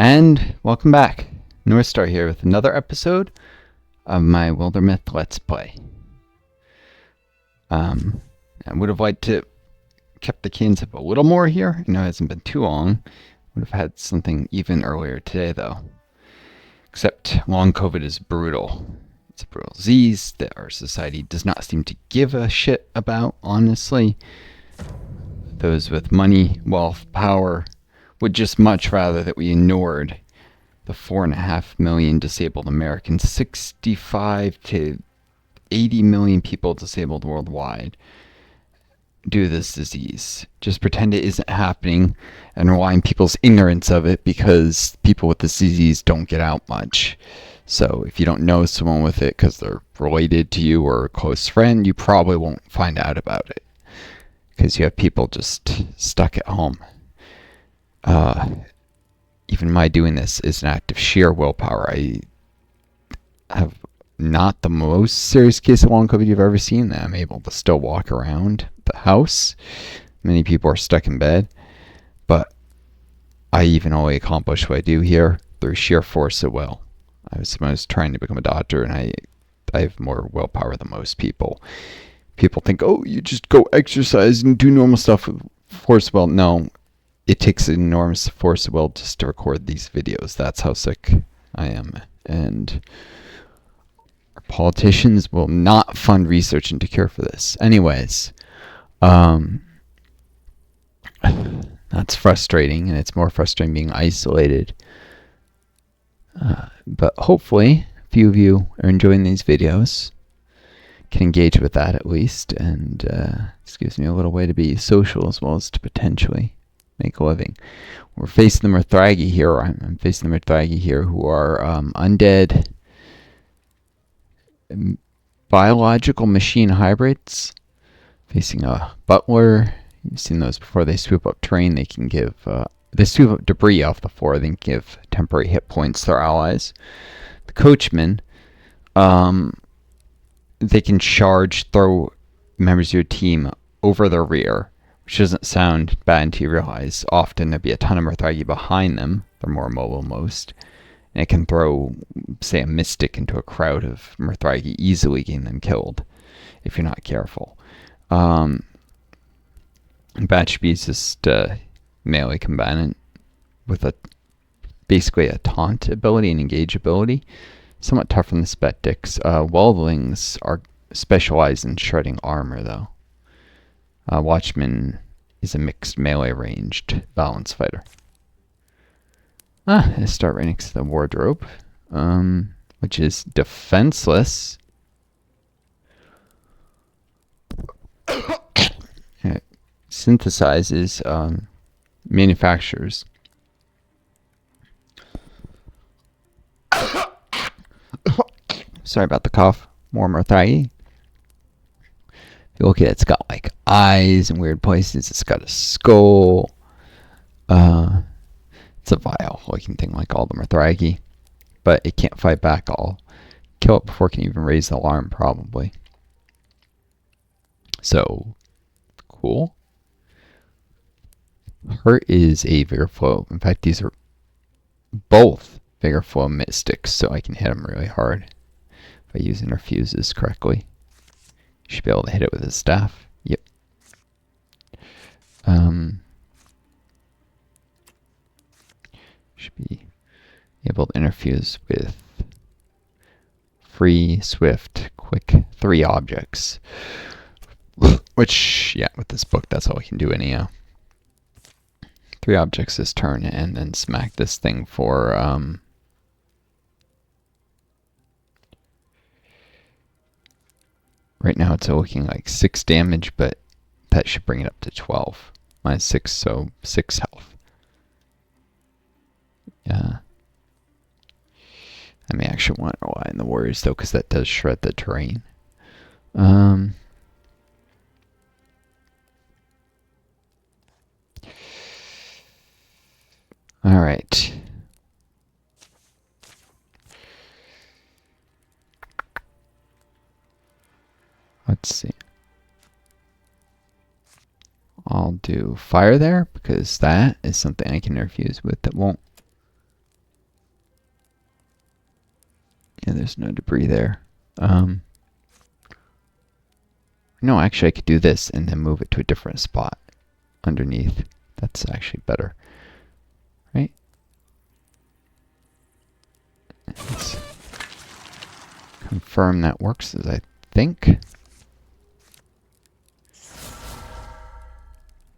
And welcome back. Northstar here with another episode of my Wildermyth Let's Play. I would have liked to kept the cadence up a little more here. I know it hasn't been too long. Would have had something even earlier today though. Except long COVID is brutal. It's a brutal disease that our society does not seem to give a shit about, honestly. Those with money, wealth, power would just much rather that we ignored the 4.5 million disabled Americans, 65 to 80 million people disabled worldwide due to this disease. Just pretend it isn't happening and rely on people's ignorance of it, because people with this disease don't get out much. So if you don't know someone with it because they're related to you or a close friend, you probably won't find out about it because you have people just stuck at home. Even my doing this is an act of sheer willpower. I have not the most serious case of long COVID you've ever seen, that I'm able to still walk around the house. Many people are stuck in bed, but I even only accomplish what I do here through sheer force of will. I was trying to become a doctor, and I have more willpower than most people. People think, oh, you just go exercise and do normal stuff with force of will. No. It takes an enormous force of will just to record these videos. That's how sick I am. And our politicians will not fund research into cure for this. Anyways, that's frustrating, and it's more frustrating being isolated. But hopefully, a few of you are enjoying these videos. Can engage with that at least. And this gives me a little way to be social as well as to potentially make a living. We're facing the Morthragi here. I'm facing the Morthragi here, who are undead biological machine hybrids. Facing a butler. You've seen those before. They swoop up terrain. They can give they swoop up debris off the floor. They can give temporary hit points to their allies. The coachman, they can charge, throw members of your team over their rear, which doesn't sound bad until you realize often there'd be a ton of Morthragi behind them. They're more mobile most. And it can throw, say, a mystic into a crowd of Morthragi, easily getting them killed if you're not careful. Bat should be just melee combatant with basically a taunt ability and engage ability. Somewhat tougher than the Spectics. Weldlings are specialized in shredding armor, though. Watchman is a mixed melee ranged balance fighter. I start right next to the wardrobe, which is defenseless. It synthesizes manufacturers. Sorry about the cough. More Morthragi. If you look at it, it's got like eyes in weird places. It's got a skull. It's a vile-looking thing like all the Morthragi. But it can't fight back. I'll kill it before it can even raise the alarm, probably. So, cool. Hurt is a Vigor Flow. In fact, these are both Vigor Flow Mystics, so I can hit them really hard if I use interfuses correctly. Should be able to hit it with his staff. Yep. Should be able to interfuse with free, swift, quick 3 objects. Which, yeah, with this book, that's all we can do anyhow. 3 objects this turn, and then smack this thing for right now it's looking like 6 damage, but that should bring it up to 12. Minus 6, so 6 health. Yeah. I may actually want to rely on the warriors, though, because that does shred the terrain. Alright. Let's see. I'll do fire there, because that is something I can interfuse with that won't Yeah, there's no debris there. No, actually I could do this and then move it to a different spot underneath. That's actually better. Right? Let's confirm that works as I think.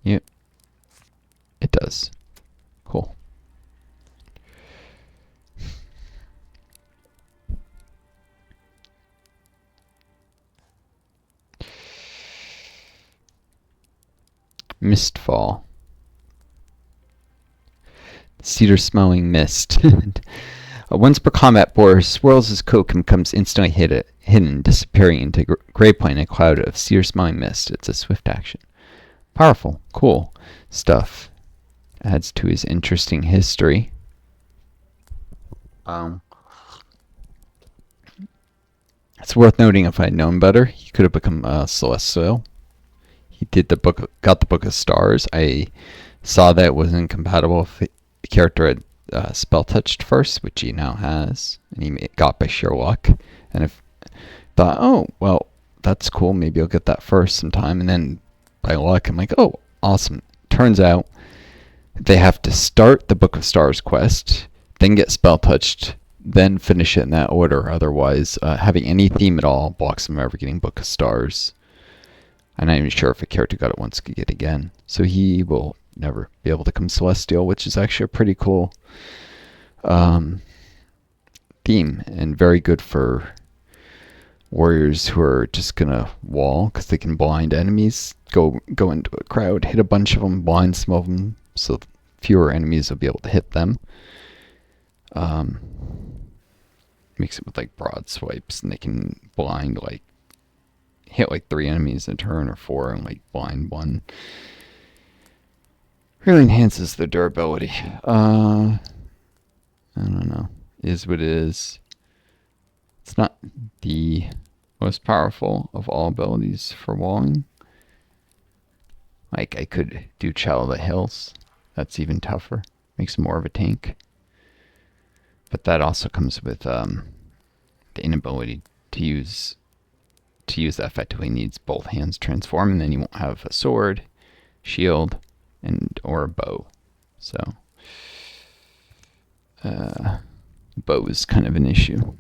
Yep. It does. Cool. Mistfall. Cedar smelling mist. Once per combat, Boar swirls his coat and becomes instantly hidden, disappearing into gray plane, a cloud of cedar smelling mist. It's a swift action. Powerful. Cool stuff. Adds to his interesting history. It's worth noting, if I'd known better, he could have become Celestial. He got the Book of Stars. I saw that it wasn't compatible if the character had spell touched first, which he now has, and he got by sheer luck. And I thought, oh, well, that's cool. Maybe I'll get that first sometime. And then by luck, I'm like, oh, awesome. Turns out they have to start the Book of Stars quest, then get spell touched, then finish it in that order. Otherwise, having any theme at all blocks them from ever getting Book of Stars. I'm not even sure if a character got it once could get it again. So he will never be able to become Celestial, which is actually a pretty cool theme and very good for warriors who are just gonna wall because they can blind enemies, go into a crowd, hit a bunch of them, blind some of them, so fewer enemies will be able to hit them. Makes it with like broad swipes, and they can blind hit 3 enemies in a turn or 4 and blind 1. Really enhances their durability. I don't know. Is what it is. It's not the most powerful of all abilities for walling. I could do Child of the Hills. That's even tougher. Makes more of a tank. But that also comes with the inability to use that effectively. Needs both hands transform, and then you won't have a sword, shield, or a bow. So bow is kind of an issue.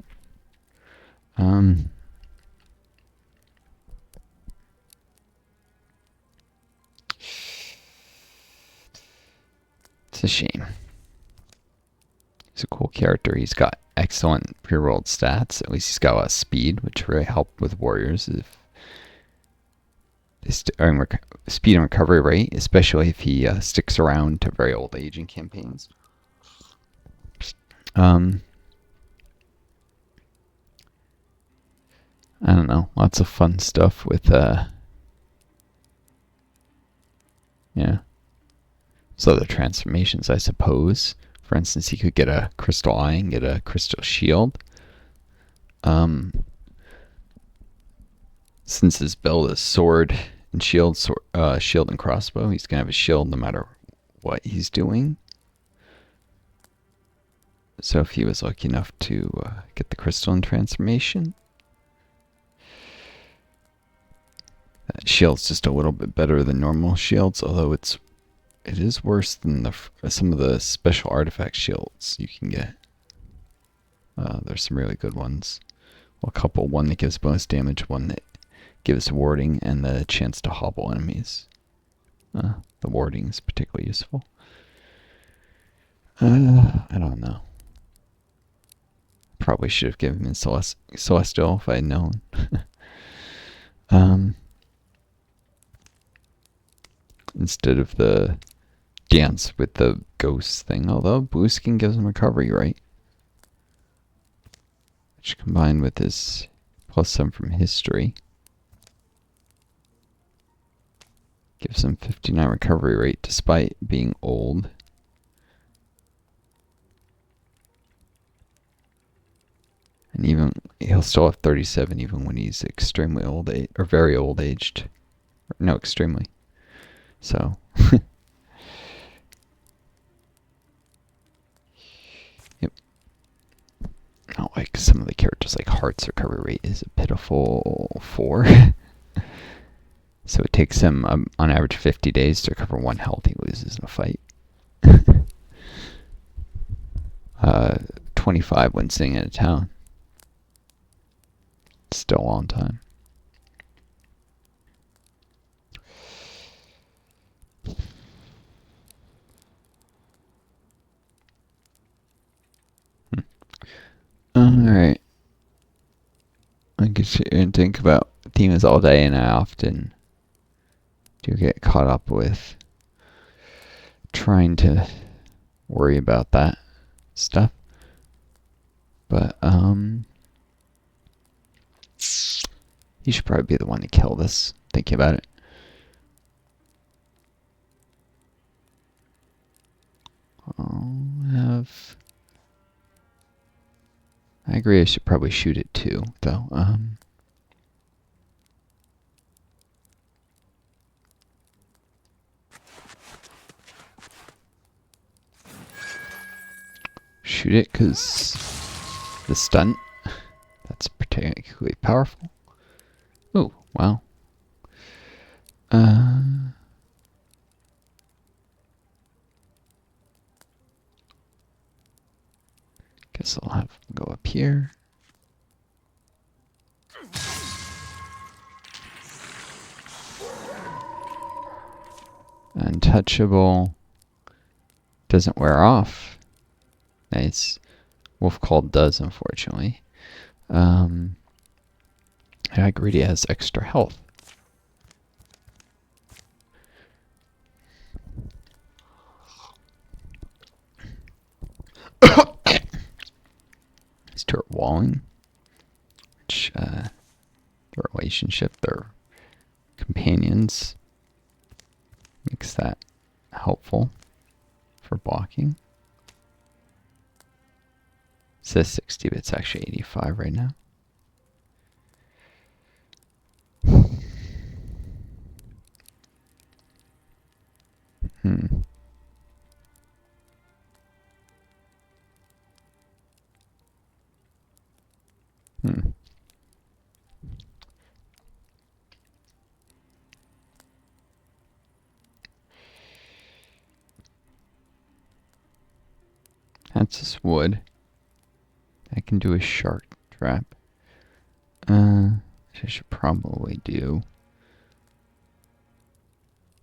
It's a shame. He's a cool character. He's got excellent pre-rolled stats. At least he's got a lot of speed, which really help with warriors if speed and recovery rate, especially if he sticks around to very old age in campaigns. I don't know. Lots of fun stuff with so the transformations, I suppose. For instance, he could get a crystal eye and get a crystal shield. Since his build is sword and shield, shield and crossbow, he's gonna have a shield no matter what he's doing. So if he was lucky enough to get the crystalline transformation, that shield's just a little bit better than normal shields, although it is worse than some of the special artifact shields you can get. There's some really good ones. Well, a couple. One that gives bonus damage, one that gives warding, and the chance to hobble enemies. The warding is particularly useful. I don't know. Probably should have given him Celestial if I had known. Instead of the dance with the ghost thing, although blue skin gives him recovery, right? Which combined with his +7 from history gives him 59 recovery rate despite being old. And even he'll still have 37 even when he's extremely old age, or very old aged. No, extremely. So yep. Not like some of the characters, like Heart's recovery rate is a pitiful 4. So it takes him on average 50 days to recover 1 health he loses in a fight. 25 when sitting in a town. Still a long time. Alright. I could sit here and think about themes all day, and I often do get caught up with trying to worry about that stuff. But, you should probably be the one to kill this, thinking about it. I agree, I should probably shoot it too, though. Shoot it, because the stunt, that's particularly powerful. Oh, wow. Guess I'll have him go up here. Untouchable. Doesn't wear off. Nice. Wolf Call does, unfortunately. Greedy has extra health. These two are walling, which their relationship, their companions, makes that helpful for blocking. It says 60, but it's actually 85 right now. That's just wood. I can do a shark trap. Which I should probably do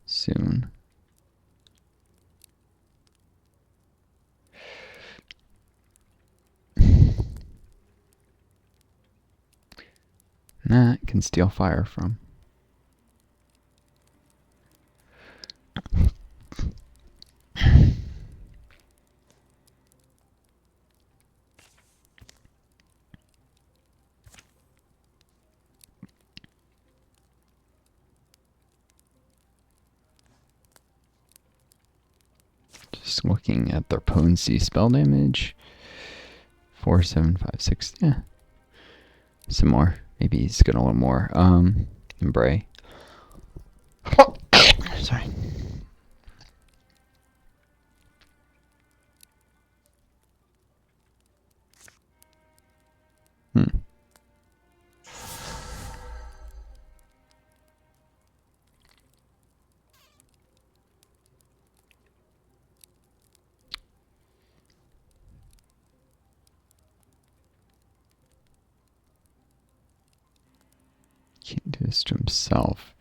soon. That can steal fire from. Just looking at their potency spell damage. 4, 7, 5, 6. Yeah. Some more. Maybe he's got a little more. Bray. Sorry. Can't do this to himself.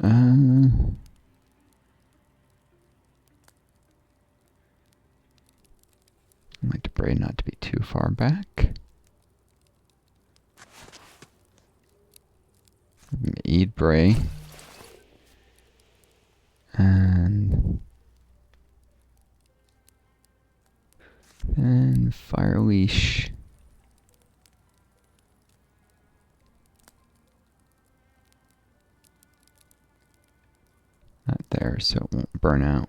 I like to Bray not to be too far back. Eat Bray. And Fire Leash. Not there, so it won't burn out.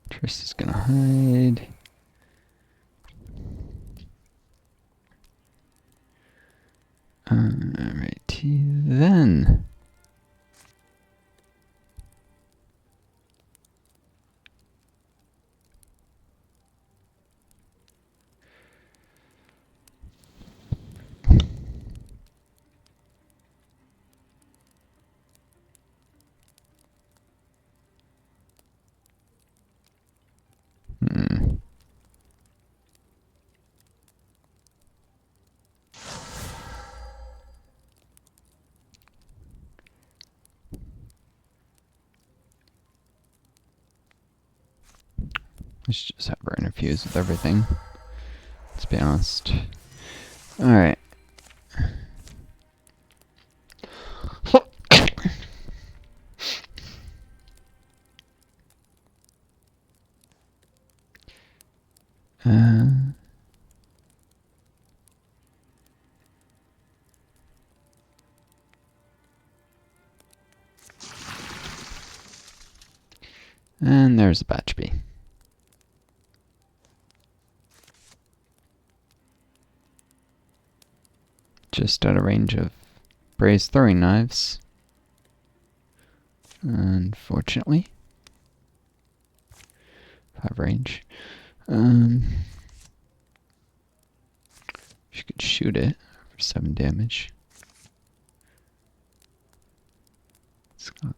Triss is gonna hide. Alrighty then. Let's just have her interfuse with everything. Let's be honest. Alright. And there's the batch bee. Just out of range of Bray's throwing knives. Unfortunately. 5 range. She could shoot it for 7 damage. It's got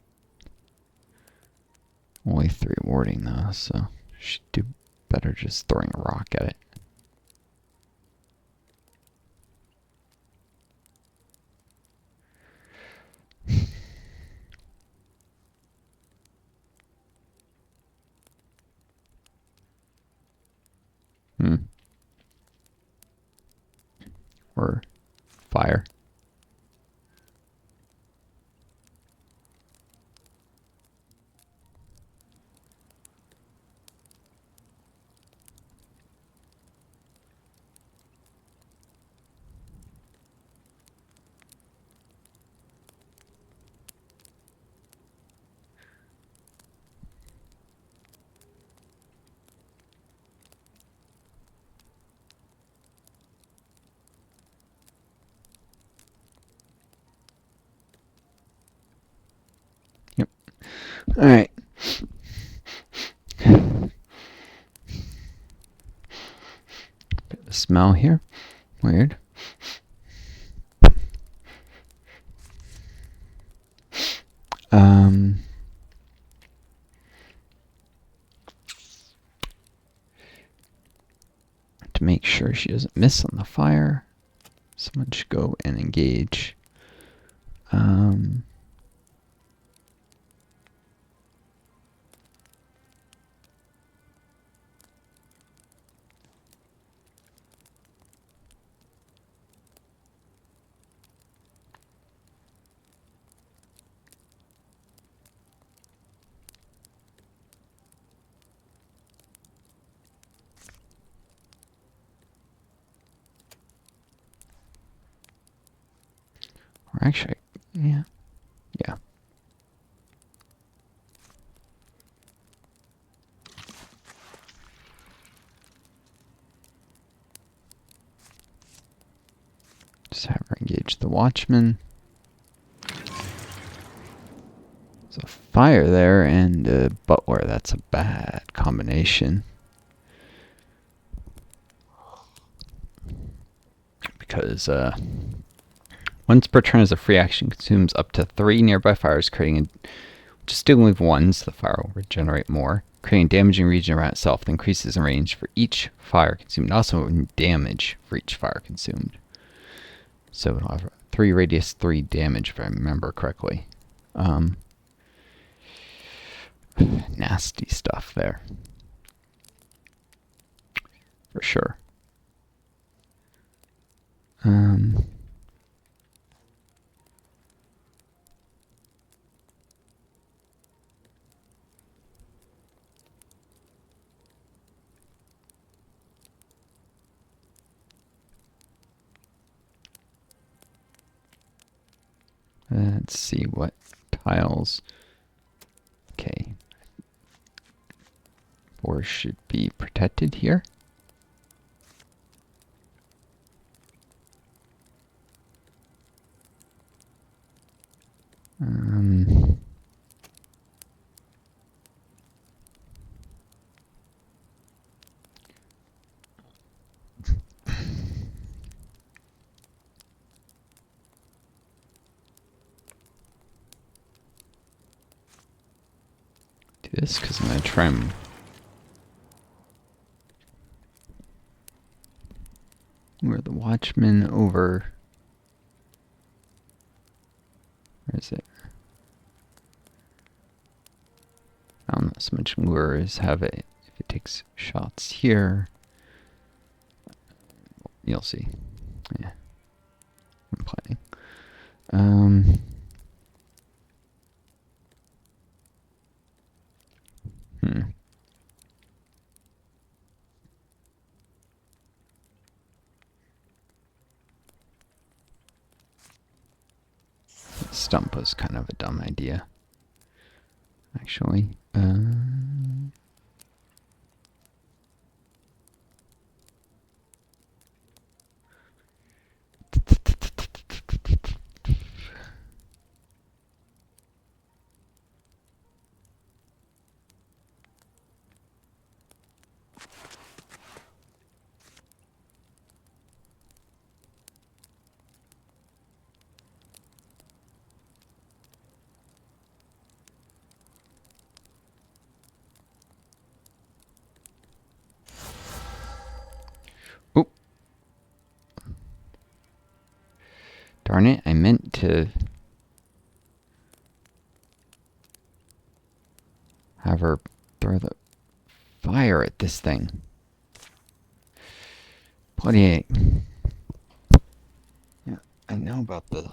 only 3 warding though, so she'd do better just throwing a rock at it. Or fire. Yep. Alright. Bit of a smell here. Weird. To make sure she doesn't miss on the fire, someone should go and engage. Or actually, yeah. Just have her engage the watchman. There's a fire there and a butler. That's a bad combination. Because once per turn as a free action consumes up to 3 nearby fires, creating just still leave 1, so the fire will regenerate more. Creating a damaging region around itself that increases in range for each fire consumed, also damage for each fire consumed. So it'll have 3 radius, 3 damage if I remember correctly. Nasty stuff there. For sure. Let's see what tiles. Okay. 4 should be protected here. Do this because I'm going to try and lure the watchman over. Where is it? I don't know so much lure as have it. If it takes shots here. You'll see. Yeah. I'm planning. Stump was kind of a dumb idea, actually. Oh, darn it, I meant to have her throw the fire at this thing. Bloody heck. Yeah, I know about the...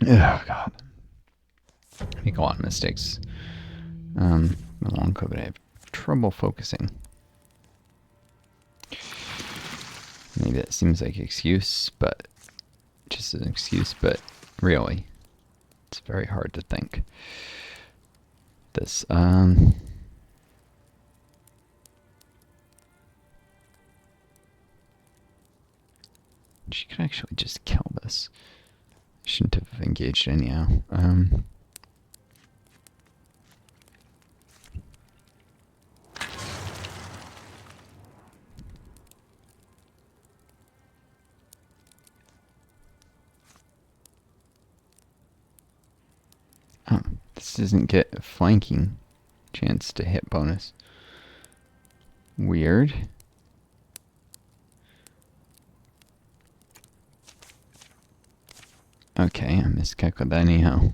Oh, God. I make a lot of mistakes. Long COVID, I have trouble focusing. Maybe that seems like an excuse, but just an excuse, but really, it's very hard to think. This, she could actually just kill this. Shouldn't have engaged anyhow. Oh, this doesn't get a flanking chance to hit bonus. Weird. Okay, I miscalculated that anyhow.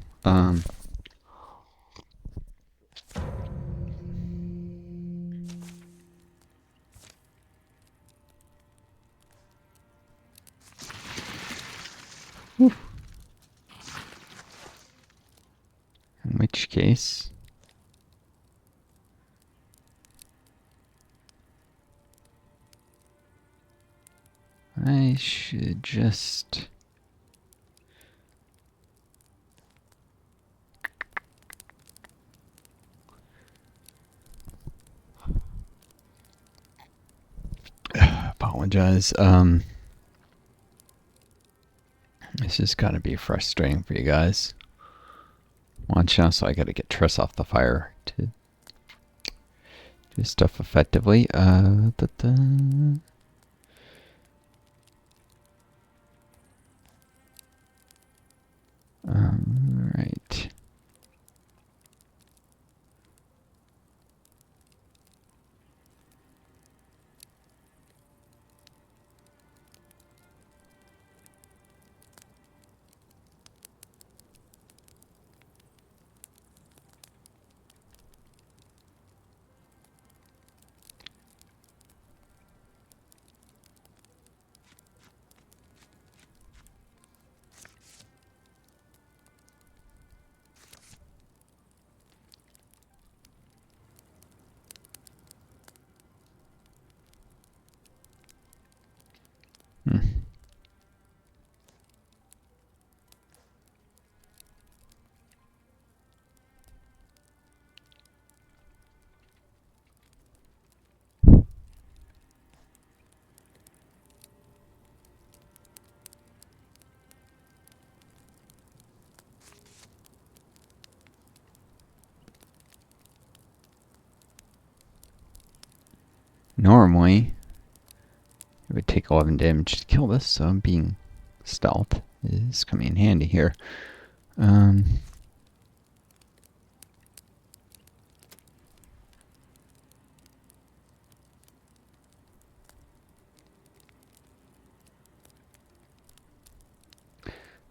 In which case... I should just... apologize. This has got to be frustrating for you guys. Watch out, so I got to get Triss off the fire to do stuff effectively. Right. Normally, it would take 11 damage to kill this, so being stealth is coming in handy here. I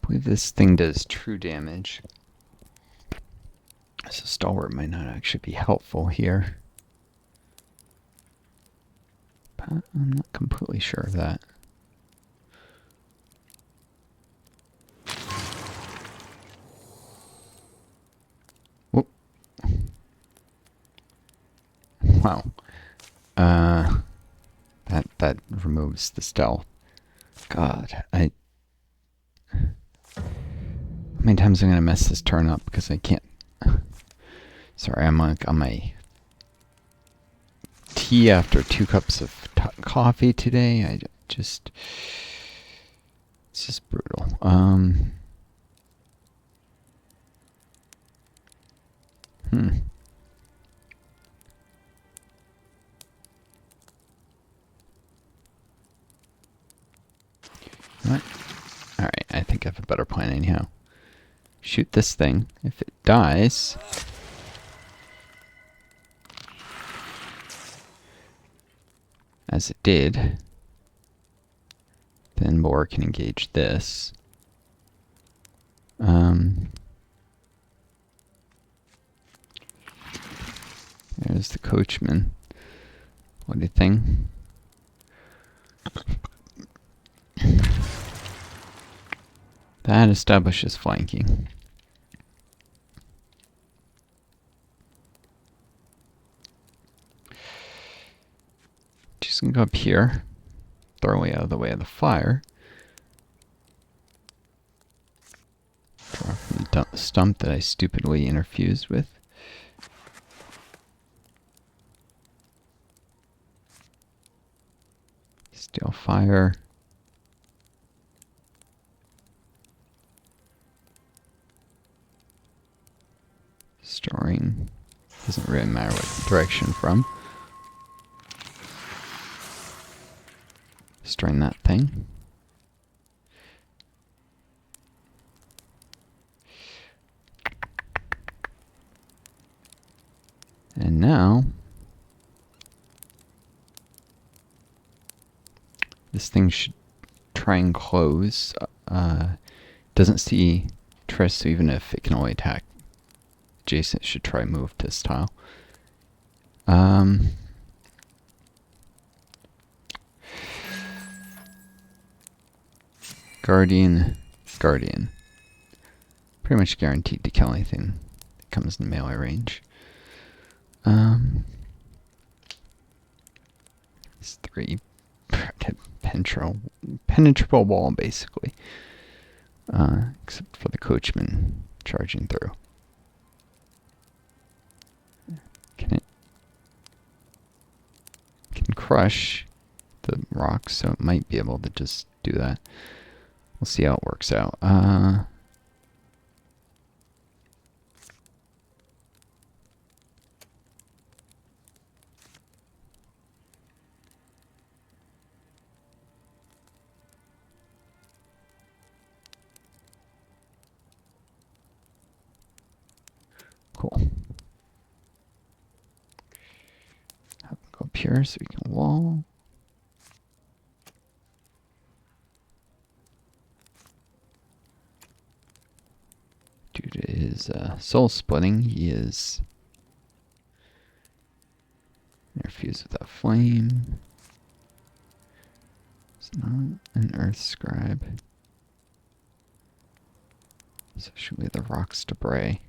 believe this thing does true damage, so Stalwart might not actually be helpful here. I'm not completely sure of that. Whoop. Wow. That removes the stealth. God, how many times am I gonna mess this turn up because I can't. Sorry, I'm like on my tea after 2 cups of coffee today. It's just brutal. What? Alright, I think I have a better plan anyhow. Shoot this thing. If it dies, as it did, then Boar can engage this. There's the coachman. What do you think? That establishes flanking. Just gonna go up here, throw away out of the way of the fire. Draw from the stump that I stupidly interfused with. Steal fire. Storing. Doesn't really matter what direction from. Storing that thing. And now this thing should try and close. Doesn't see Triss, so even if it can only attack adjacent, it should try and move this tile. Guardian. Pretty much guaranteed to kill anything that comes in melee range. It's 3 penetrable wall, basically. Except for the coachman charging through. Can crush the rocks, so it might be able to just do that. We'll see how it works out. Cool. Go up here so we can wall. Due to his soul splitting, he is interfused with that flame. It's not an earth scribe. So should we the rocks to Bray?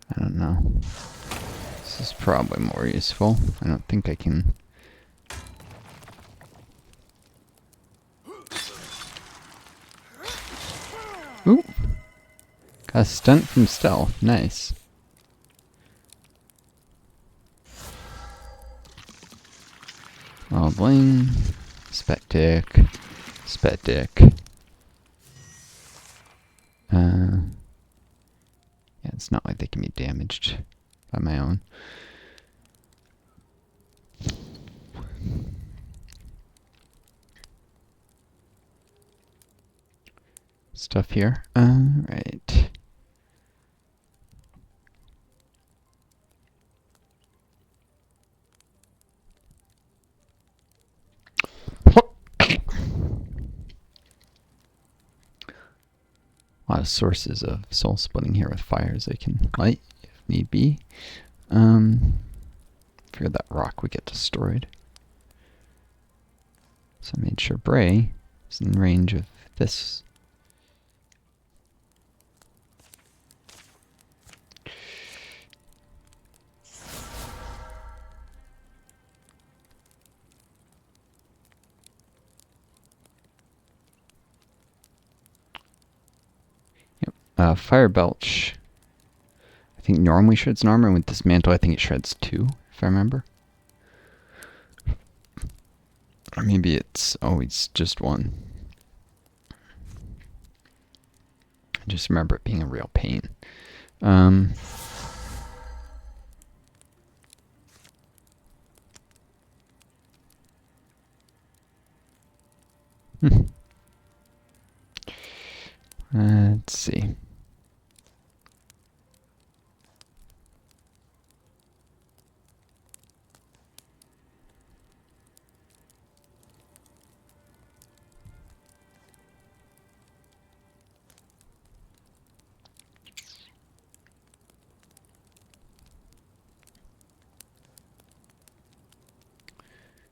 I don't know. This is probably more useful. I don't think I can. Ooh! Got a stunt from stealth. Nice. Bling. Spectic. Spectic. Yeah, it's not like they can be damaged by my own. Stuff here. Right. A lot of sources of soul splitting here with fires they can light if need be. Figured that rock would get destroyed. So I made sure Bray is in range of this. Yep. Fire Belch. I think normally shreds an armor, and with Dismantle I think it shreds 2, if I remember. Or maybe it's always just 1. I just remember it being a real pain. Let's see.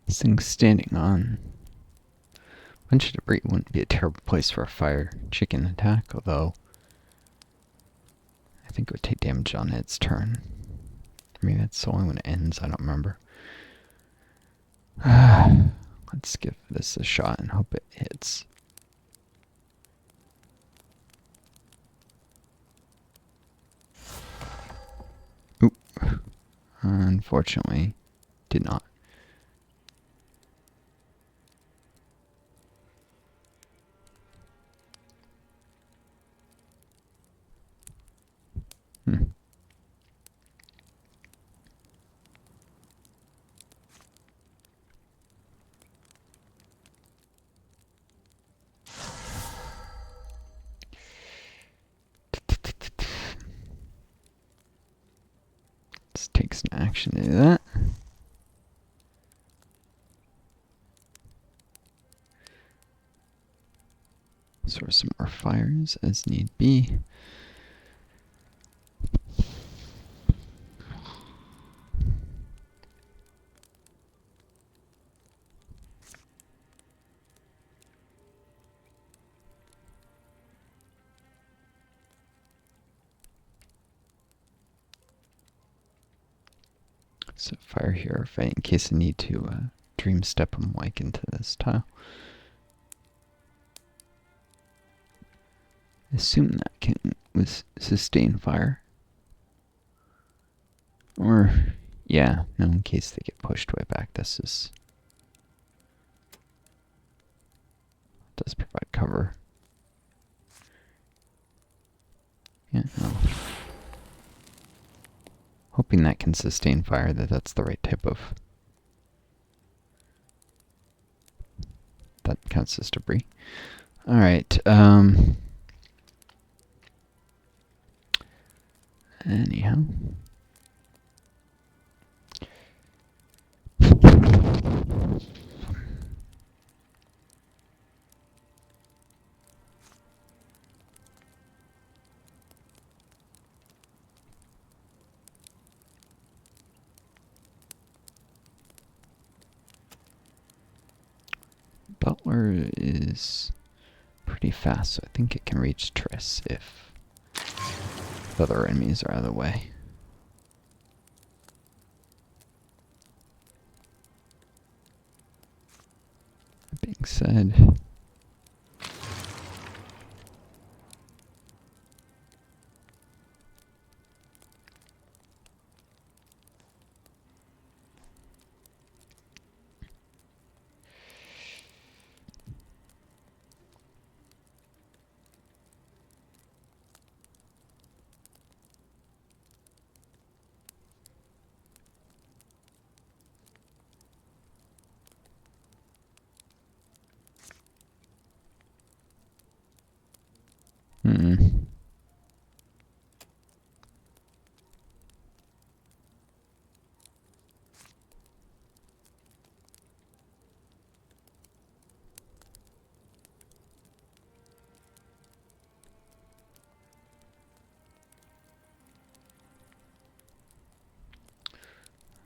This thing's standing on a bunch of debris. Wouldn't be a terrible place for a fire chicken attack, although I think it would take damage on its turn. I mean, that's only when it ends, I don't remember. Let's give this a shot and hope it hits. Oop. Unfortunately, did not. This takes an action to do that. Source some more fires as need be. So fire here if in case I need to dream step them like into this tile. Assume that can sustain fire. Or yeah, no, in case they get pushed way back, this is does provide cover. Yeah, no. Hoping that can sustain fire, that's the right type of... That counts as debris. Alright, anyhow. Butler is pretty fast, so I think it can reach Triss if the other enemies are out of the way. That being said,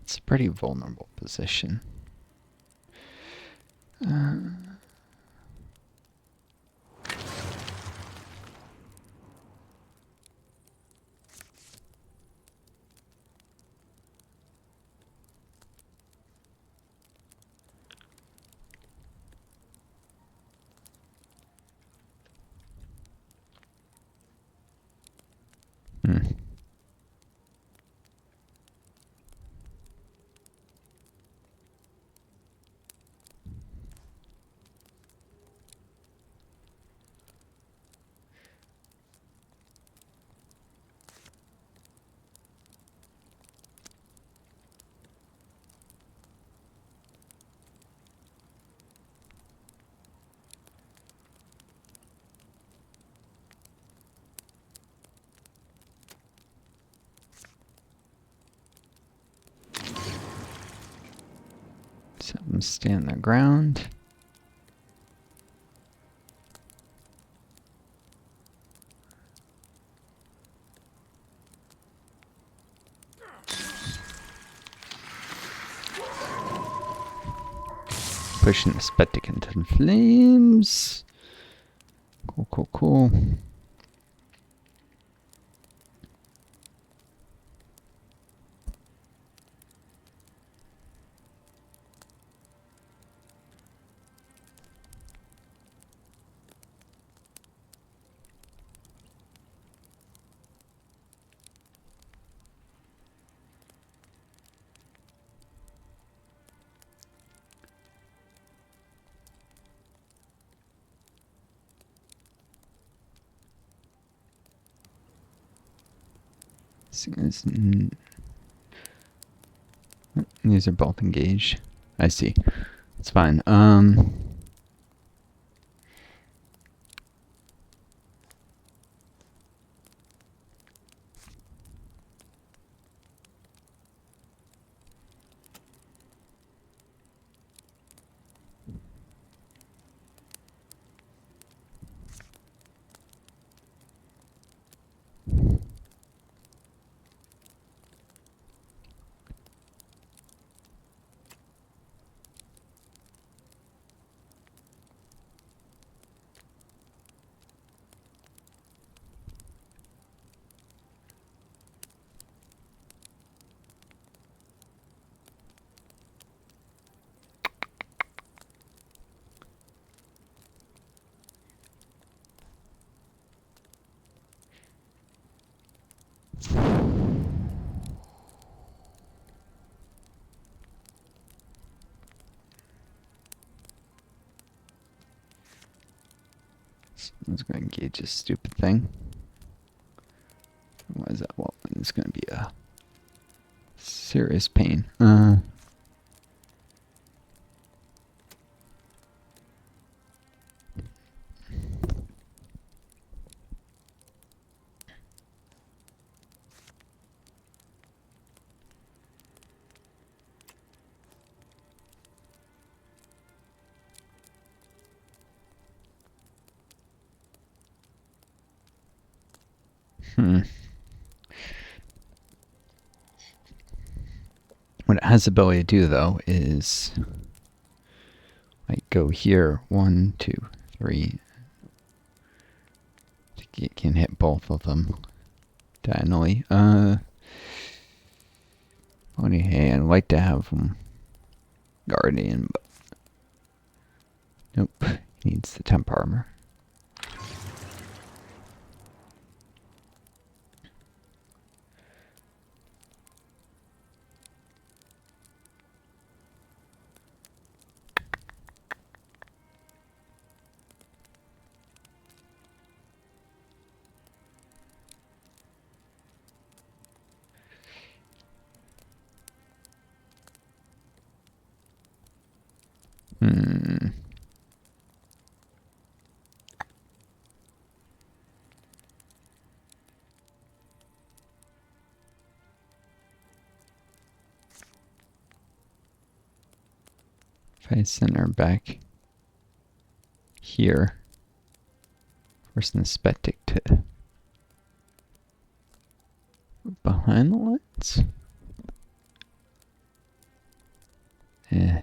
It's a pretty vulnerable position. Some stand their ground. Pushing the Spectic into the flames. Cool, cool, cool. These are both engaged. I see. It's fine. Someone's going to engage this stupid thing. Why is that? Well, it's going to be a serious pain. What it has the ability to do, though, is like go here, 1, 2, 3. It can hit both of them diagonally. Hey, I'd like to have him guardian, but nope. Needs the temp armor. If I send her back here, forcing the Spectic to behind the lines. Eh.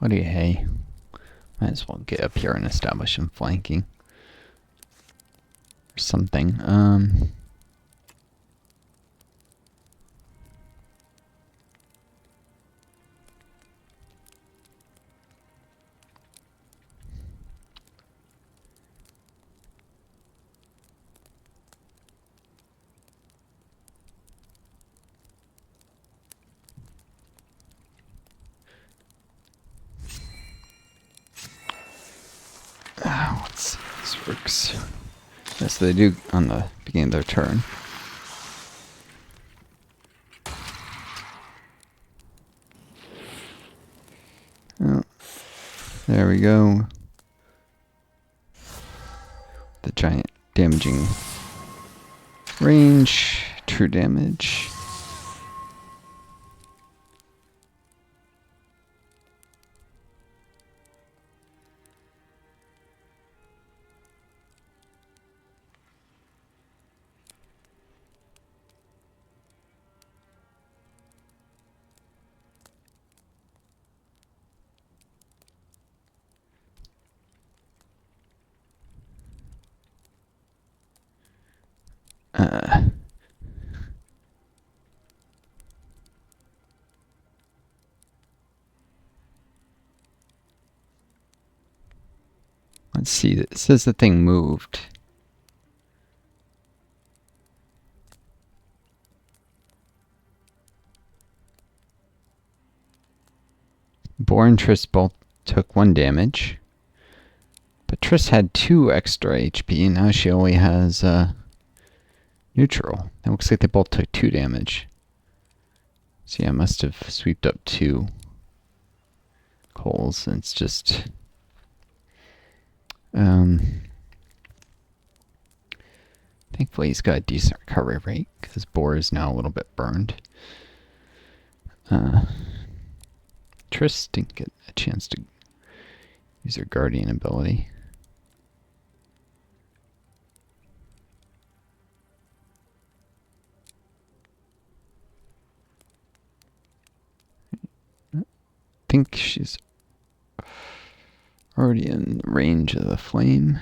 What do you hay? Might as well get up here and establish some flanking. Or something. Let's see if this works. Yes, they do on the beginning of their turn. Oh, there we go. The giant damaging range, true damage. Let's see, it says the thing moved. Boar and Triss both took 1 damage. But Triss had 2 extra HP, and now she only has neutral. It looks like they both took 2 damage. So yeah, I must have sweeped up 2 coals, and it's just... thankfully he's got a decent recovery rate, because Boar is now a little bit burned. Triss didn't get a chance to use her Guardian ability. I think she's already in range of the flame.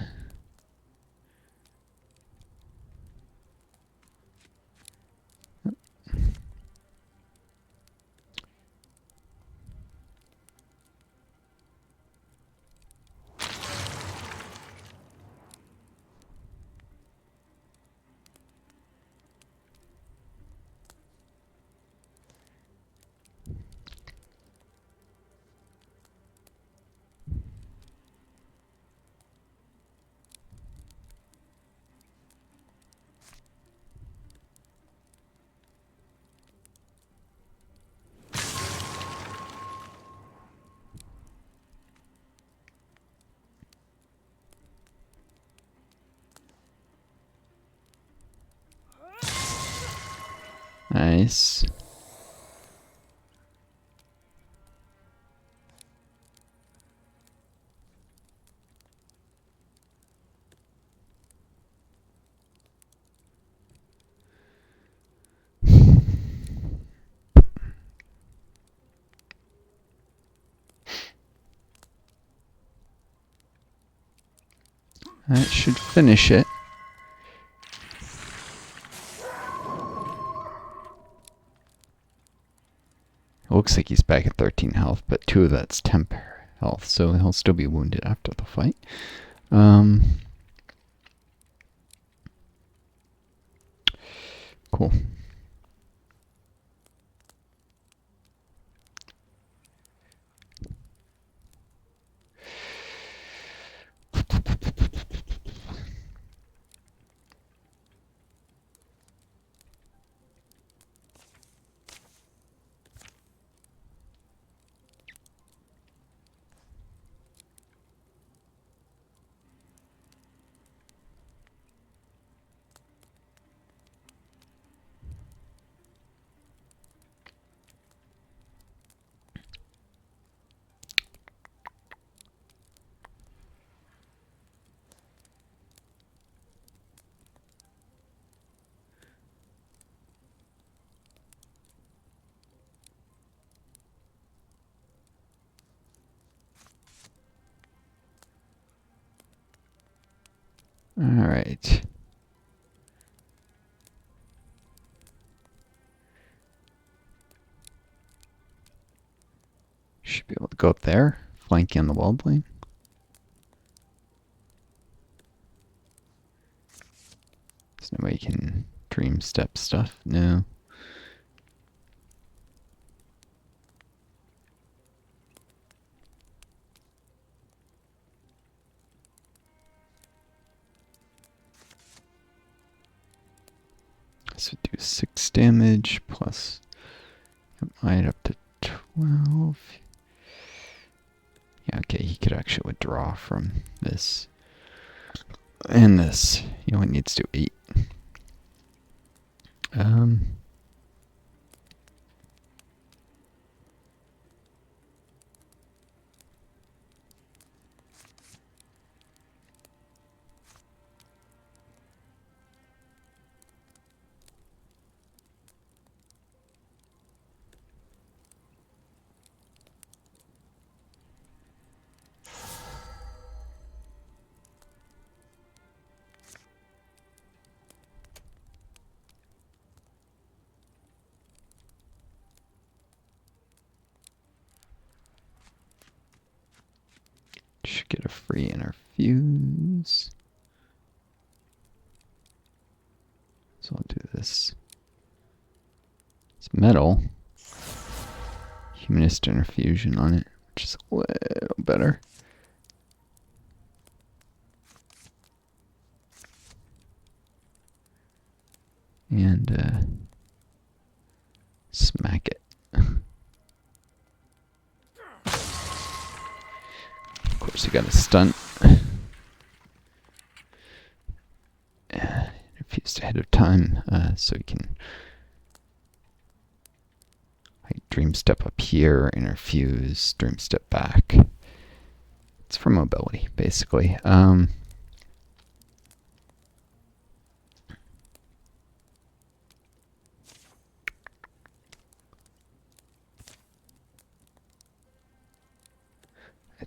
Nice. That should finish it. It looks like he's back at 13 health, but 2 of that's temp health, so he'll still be wounded after the fight. Cool. Alright. Should be able to go up there, flanking on the wildling. There's no way you can dream step stuff. No. This would do 6 damage plus might up to 12. Yeah, okay, he could actually withdraw from this. And this. He only needs to do 8. Should get a free interfuse. So I'll do this. It's metal. Humanist interfusion on it, which is a little better. And smack it. Of course, you got a stunt. Infused ahead of time, so you can dream step up here, interfuse, dream step back. It's for mobility, basically. I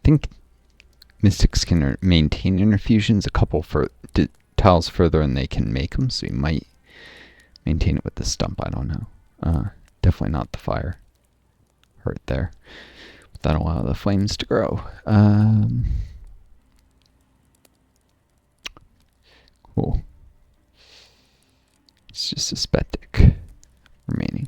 think Mystics can maintain interfusions a couple for tiles further and they can make them, so you might maintain it with the stump. I don't know. Definitely not the fire. Hurt there. But that'll allow the flames to grow. Cool. It's just a Spetic remaining.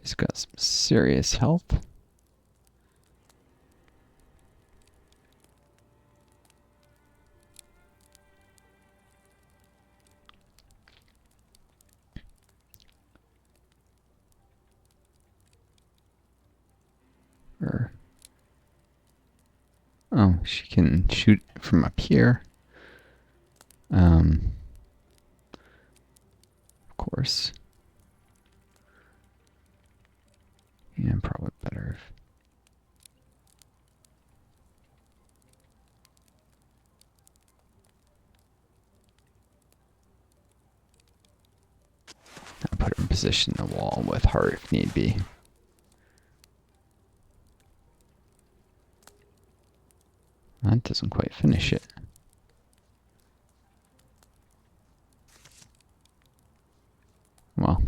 He's got some serious health. Oh, she can shoot from up here. Of course. Yeah, probably better if... I'll put her in position the wall with heart if need be. That doesn't quite finish it. Well.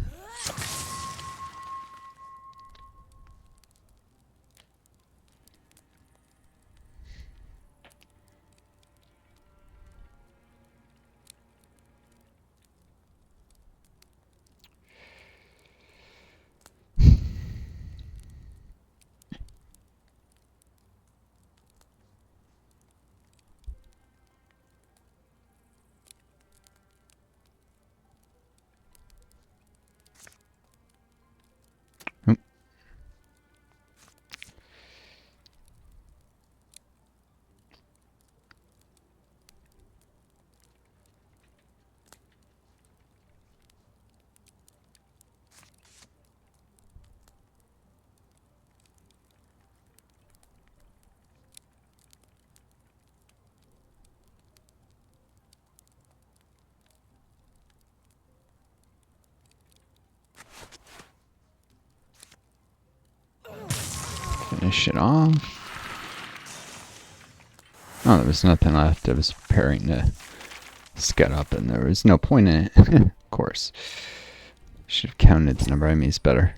finish it off. Oh, there was nothing left. I was preparing to scout up, and there was no point in it. Of course. Should have counted the number of enemies better.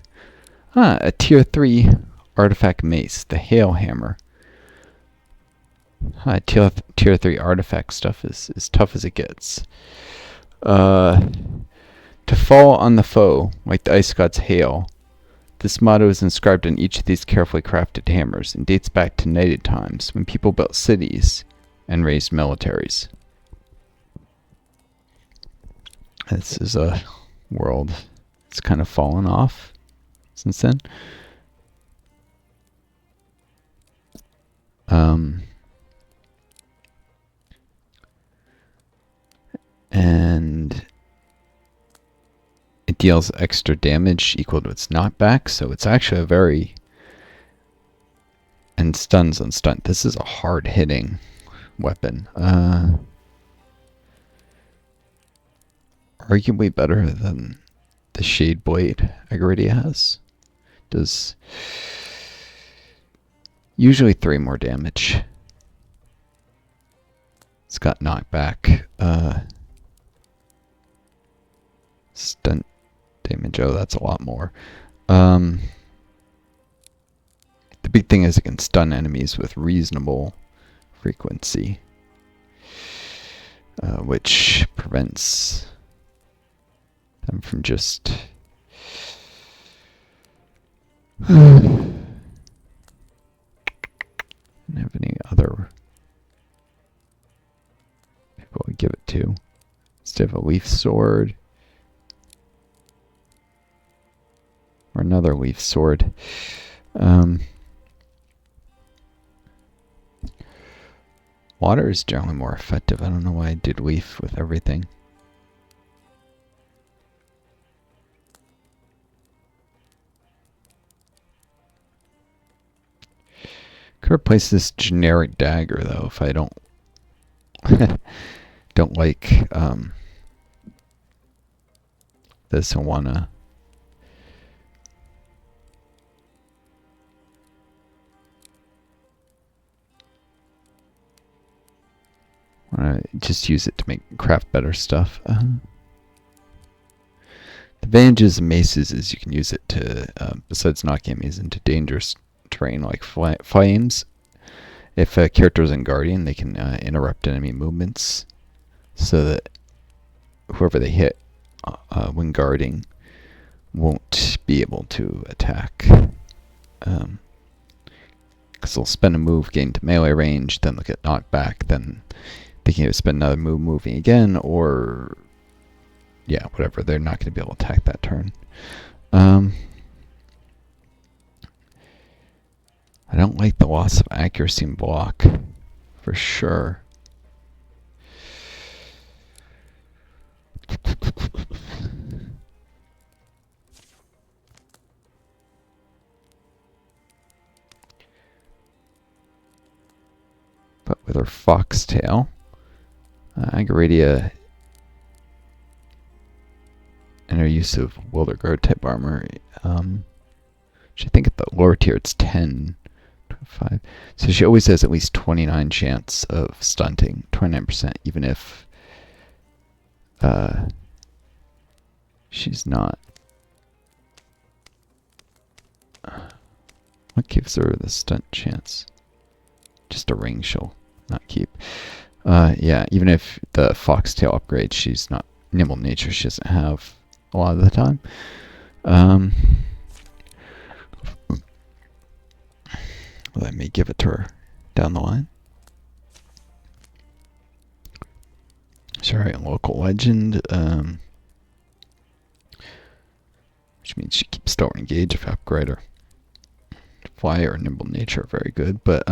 Ah, a tier 3 artifact mace, the Hail Hammer. Tier 3 artifact stuff is as tough as it gets. To fall on the foe, like the ice god's hail. This motto is inscribed on each of these carefully crafted hammers and dates back to knighted times when people built cities and raised militaries. This is a world that's kind of fallen off since then. And it deals extra damage equal to its knockback, so it's actually a very... And stuns on stun. This is a hard-hitting weapon. Arguably better than the Shade Blade Agaridia has. Does usually 3 more damage. It's got knockback. Stun damage. Oh, that's a lot more. The big thing is it can stun enemies with reasonable frequency, which prevents them from just don't have any other people to give it to. Instead of a leaf sword or another leaf sword. Water is generally more effective. I don't know why I did leaf with everything. Could replace this generic dagger though if I don't don't like this and wanna just use it to craft better stuff. The advantages of maces is you can use it to, besides knocking enemies into dangerous terrain like flames. If a character is in Guardian, they can interrupt enemy movements so that whoever they hit when guarding won't be able to attack. Because they'll spend a move getting to melee range, then they'll get knocked back, then they can either spend another move moving again, or yeah, whatever. They're not going to be able to attack that turn. I don't like the loss of accuracy and block, for sure. But with her foxtail, Agaridia and her use of Wildermyth type armor, which I think at the lower tier it's 10, 25. So she always has at least 29 chance of stunting, 29%, even if she's not. What gives her the stunt chance? Just a ring she'll not keep. Yeah, even if the foxtail upgrade, she's not nimble nature. She doesn't have a lot of the time. Let me give it to her down the line. Sorry, local legend. Which means she keeps still engaged if I upgrade her. Flyer or nimble nature are very good, but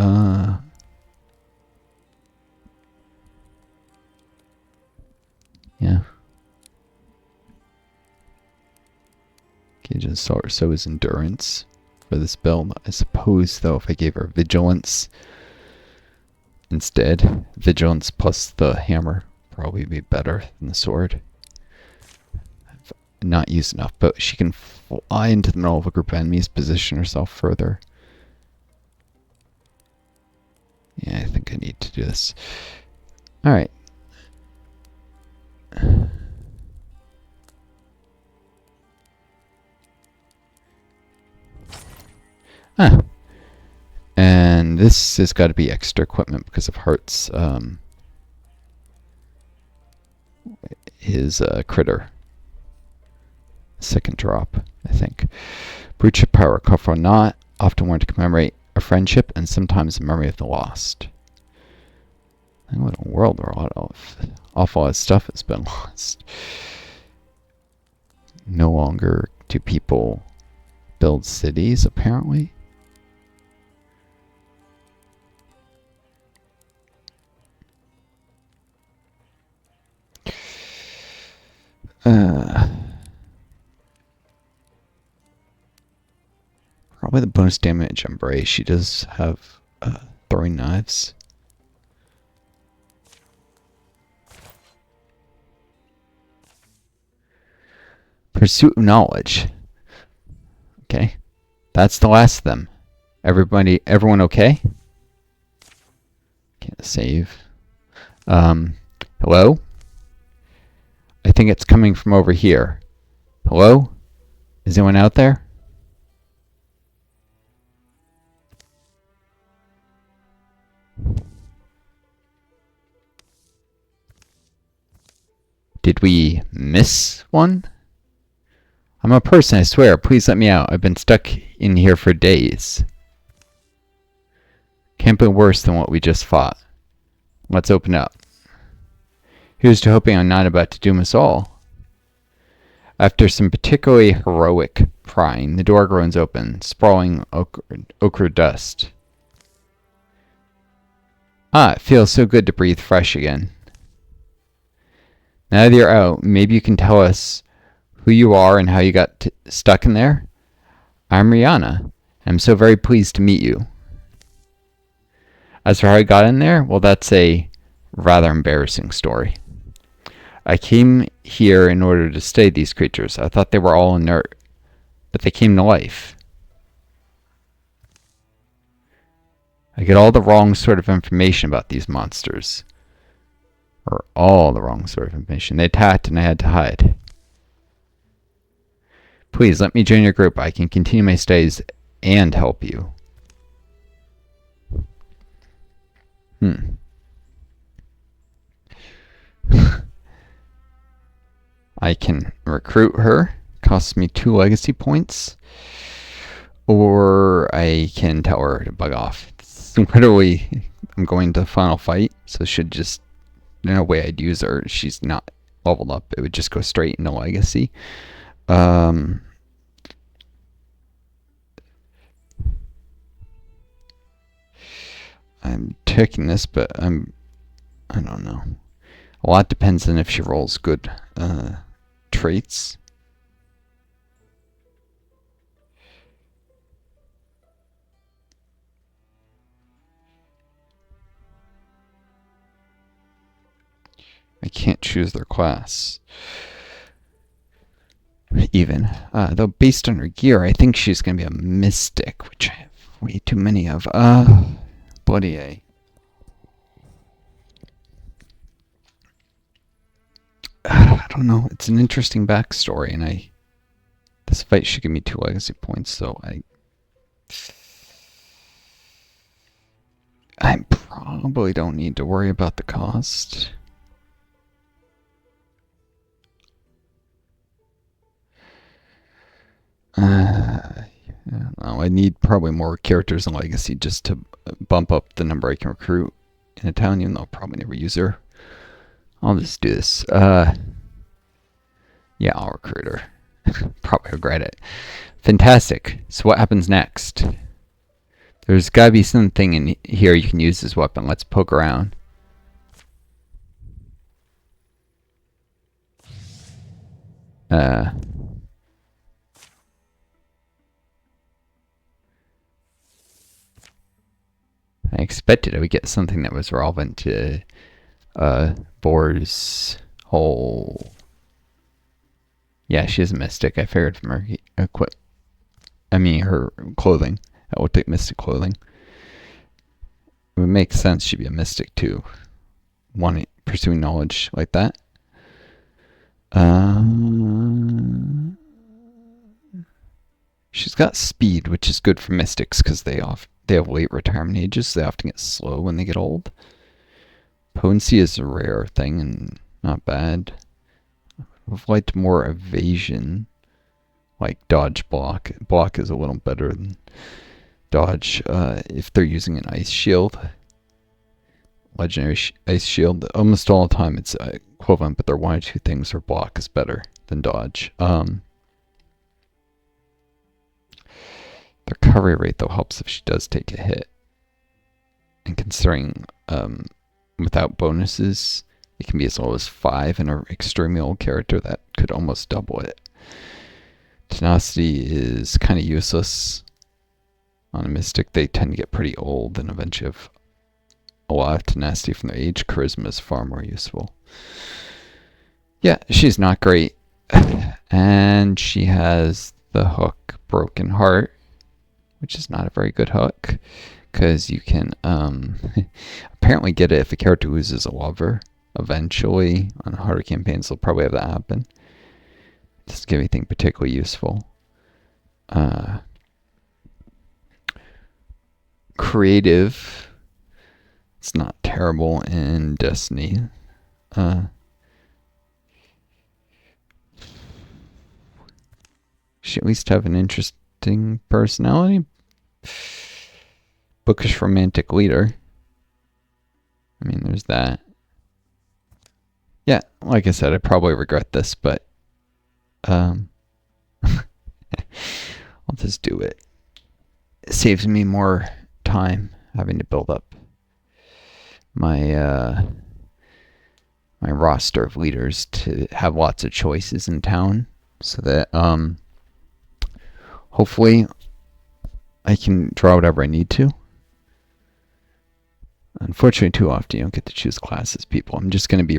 yeah. Gauge so is endurance for this build. I suppose though if I gave her vigilance instead, vigilance plus the hammer probably be better than the sword. I've not used enough, but she can fly into the middle of a group of enemies, position herself further. think I need to do this. Alright. Ah. And this has got to be extra equipment because of Heart's, his critter. Second drop, I think. Breach of power. Call not often worn to commemorate a friendship and sometimes a memory of the lost. What a world where a lot of awful stuff has been lost. No longer do people build cities, apparently. Probably the bonus damage on Bray. She does have throwing knives. Pursuit of knowledge. Okay. That's the last of them. Everyone okay? Can't save. Hello? I think it's coming from over here. Hello? Is anyone out there? Did we miss one? I'm a person, I swear. Please let me out. I've been stuck in here for days. Can't be worse than what we just fought. Let's open up. Here's to hoping I'm not about to doom us all. After some particularly heroic prying, the door groans open, sprawling ochre dust. Ah, it feels so good to breathe fresh again. Now that you're out, maybe you can tell us who you are and how you got stuck in there? I'm Rihanna. I'm so very pleased to meet you. As for how I got in there, well, that's a rather embarrassing story. I came here in order to study these creatures. I thought they were all inert, but they came to life. I get all the wrong sort of information about these monsters. Or all the wrong sort of information. They attacked and I had to hide. Please, let me join your group. I can continue my studies and help you. I can recruit her. Costs me 2 legacy points. Or I can tell her to bug off. It's incredibly... I'm going to the final fight, so should just... There's no way I'd use her. She's not leveled up. It would just go straight into legacy. I'm taking this, but I don't know. A lot depends on if she rolls good traits. I can't choose their class. Even. Though based on her gear, I think she's going to be a mystic, which I have way too many of. Bloody A. I don't know. It's an interesting backstory, and this fight should give me 2 legacy points, so I probably don't need to worry about the cost. I don't know. I need probably more characters in Legacy just to bump up the number I can recruit in a town, even though I'll probably never use her. I'll just do this. Yeah, I'll recruit her. Probably regret it. Fantastic. So what happens next? There's got to be something in here you can use this weapon. Let's poke around. I expected I would get something that was relevant to Boar's whole... Yeah, she is a mystic. I figured from her her clothing. That looked like mystic clothing. It would make sense she'd be a mystic too, wanting pursuing knowledge like that. She's got speed, which is good for mystics because they have late retirement ages. So they often get slow when they get old. Potency is a rare thing and not bad. I've liked more evasion, like dodge block. Block is a little better than dodge if they're using an ice shield. Legendary ice shield. Almost all the time it's equivalent, but they're one or two things where block is better than dodge. The recovery rate though helps if she does take a hit. And considering without bonuses, it can be as low as 5 in an extremely old character. That could almost double it. Tenacity is kind of useless on a mystic. They tend to get pretty old and eventually have a lot of tenacity from their age. Charisma is far more useful. Yeah, she's not great. And she has the hook Broken Heart, which is not a very good hook, because you can apparently get it if a character loses a lover. Eventually, on harder campaigns, they'll probably have that happen. Doesn't give anything particularly useful. Creative. It's not terrible in Destiny. She at least have an interesting personality. Bookish romantic leader. I mean, there's that. Yeah, like I said, I probably regret this, but I'll just do it. It saves me more time having to build up my my roster of leaders to have lots of choices in town, so that hopefully I can draw whatever I need to. Unfortunately, too often you don't get to choose classes, people. I'm just going to be,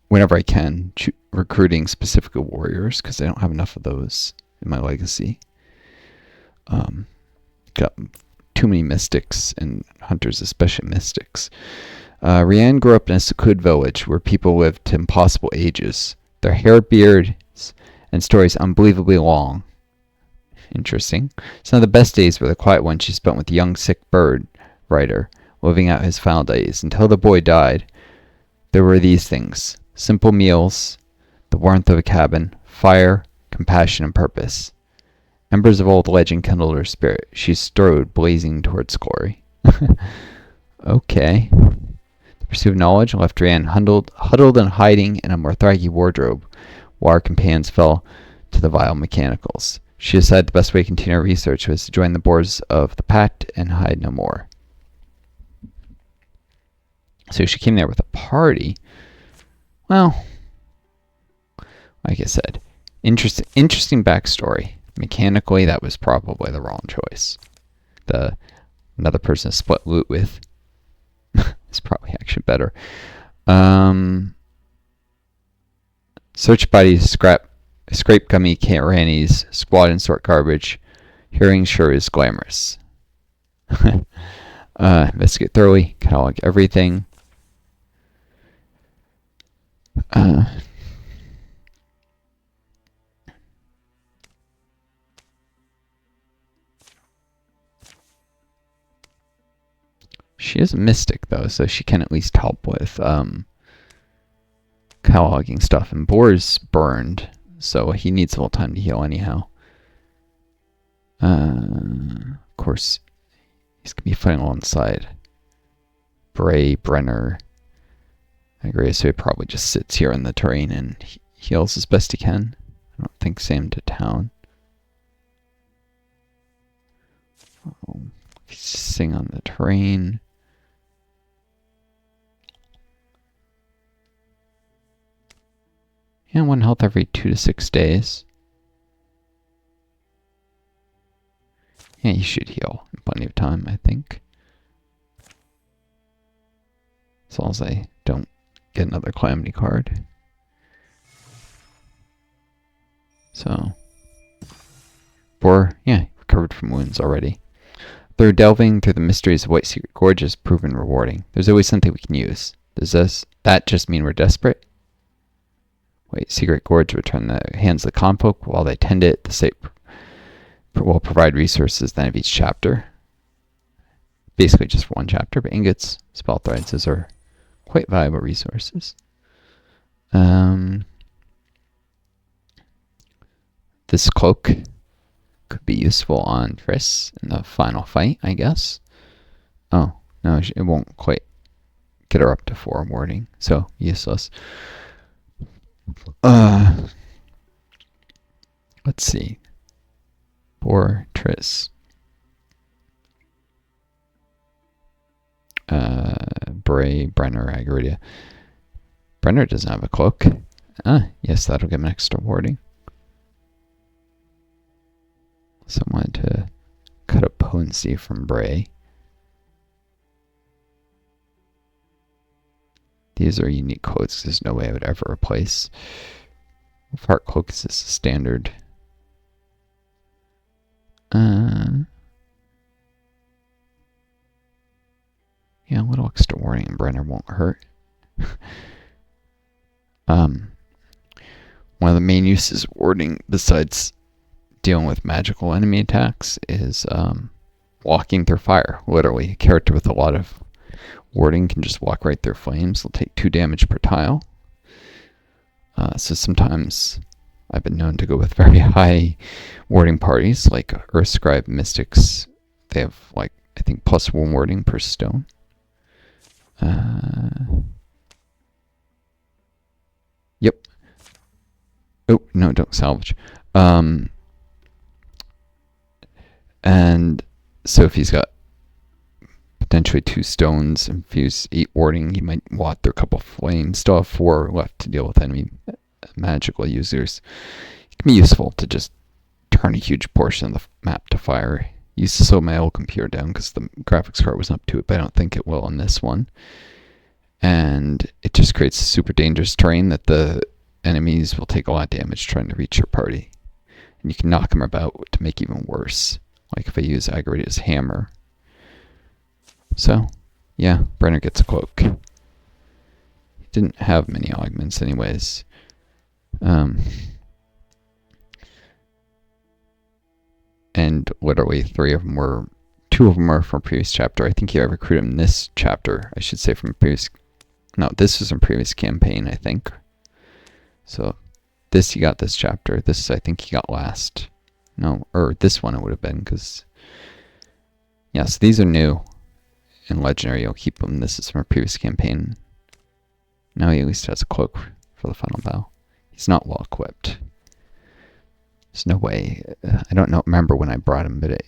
whenever I can, recruiting specific warriors, because I don't have enough of those in my legacy. Got too many mystics and hunters, especially mystics. Rianne grew up in a secluded village where people lived to impossible ages. Their hair, beards, and stories unbelievably long. Interesting. Some of the best days were the quiet ones she spent with the young sick bird writer, living out his final days. Until the boy died, there were these things: simple meals, the warmth of a cabin, fire, compassion, and purpose. Embers of old legend kindled her spirit. She strode, blazing towards glory. Okay. The pursuit of knowledge left Rianne huddled and hiding in a Morthragi wardrobe, while her companions fell to the vile mechanicals. She decided the best way to continue her research was to join the boards of the Pact and hide no more. So she came there with a party. Well, like I said, interesting backstory. Mechanically, that was probably the wrong choice. Another person to split loot with is probably actually better. Search bodies, scrape gummy crannies, squat and sort garbage. Hearing sure is glamorous. Investigate thoroughly, catalog everything. She is a mystic, though, so she can at least help with cataloging stuff. And Boar's burned, so he needs a little time to heal anyhow. Of course, he's going to be fighting alongside Brenner. I agree, so he probably just sits here in the terrain and heals as best he can. I don't think same to town. Oh, he's sitting on the terrain. Yeah, 1 health every 2 to 6 days. Yeah, he should heal in plenty of time, I think. As long as I don't get another Calamity card. So, yeah, recovered from wounds already. Through delving through the mysteries of White Secret Gorge has proven rewarding. There's always something we can use. Does that just mean we're desperate? White Secret Gorge return the hands of the con folk while they tend it. The site will provide resources at the end of each chapter. Basically just for one chapter, but ingots, spell threads, those are quite valuable resources. This cloak could be useful on Triss in the final fight, I guess. Oh, no, it won't quite get her up to 4 warding, so useless. Let's see. Poor Triss. Bray, Brenner, Agaridia. Brenner doesn't have a cloak. Yes, that'll give him extra warding. So I wanted to cut a potency from Bray. These are unique codes. There's no way I would ever replace. Heart Cloak is just a standard. Yeah, a little extra warning and Brenner won't hurt. One of the main uses of warding, besides dealing with magical enemy attacks, is walking through fire. Literally, a character with a lot of warding can just walk right through flames. They'll take 2 damage per tile. So sometimes I've been known to go with very high warding parties, like Earthscribe Mystics. They have, like, I think +1 warding per stone. Yep. Oh, no, don't salvage. And so if he's got potentially 2 stones, infuse 8 warding, he might walk through a couple of flames. Still have 4 left to deal with enemy magical users. It can be useful to just turn a huge portion of the map to fire. Used to slow my old computer down because the graphics card wasn't up to it, but I don't think it will on this one. And it just creates super dangerous terrain that the enemies will take a lot of damage trying to reach your party. And you can knock them about to make it even worse. Like if I use Agaridia's hammer. So, yeah, Brenner gets a cloak. He didn't have many augments anyways. And literally 2 of them were from previous chapter. I think I recruited him this chapter, I should say, from previous. No, this was from previous campaign, I think. So this he got this chapter. This I think he got last. No, or this one it would have been, because yes, these are new in Legendary. You'll keep them. This is from a previous campaign. Now he at least has a cloak for the final battle. He's not well equipped. There's no way. I don't remember when I brought him, but it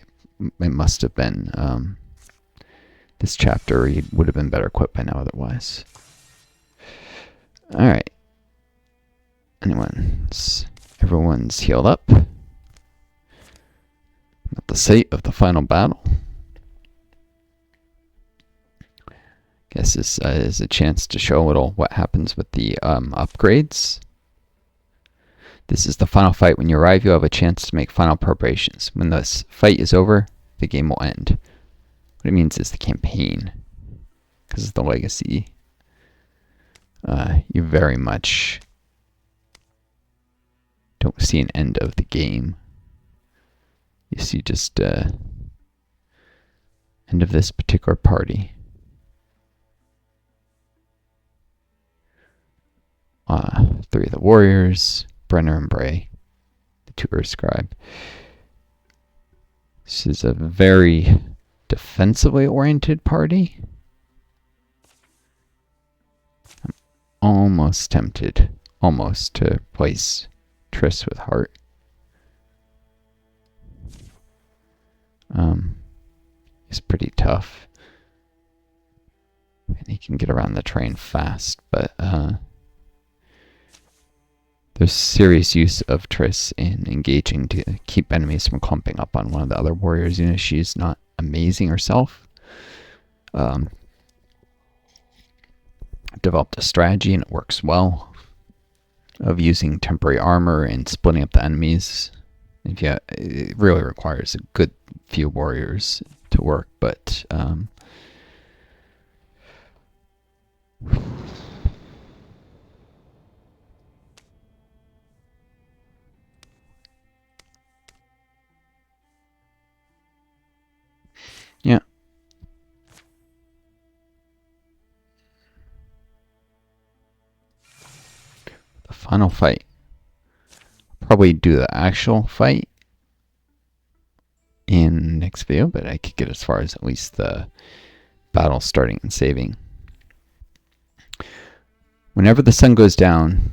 must have been this chapter. He would have been better equipped by now otherwise. Alright. Everyone's healed up. At the site of the final battle. Guess this is a chance to show a little what happens with the upgrades. This is the final fight. When you arrive, you'll have a chance to make final preparations. When this fight is over, the game will end. What it means is the campaign. Because it's the legacy. You very much don't see an end of the game. You see just end of this particular party. 3 of the warriors, Brenner and Bray, the 2 Earthscribe. This is a very defensively oriented party. I'm almost tempted, to place Triss with Heart. He's pretty tough. And he can get around the terrain fast, but there's serious use of Triss in engaging to keep enemies from clumping up on one of the other warriors. You know, she's not amazing herself. Developed a strategy, and it works well, of using temporary armor and splitting up the enemies. It really requires a good few warriors to work, but yeah. The final fight. Probably do the actual fight in next video, but I could get as far as at least the battle starting and saving. Whenever the sun goes down,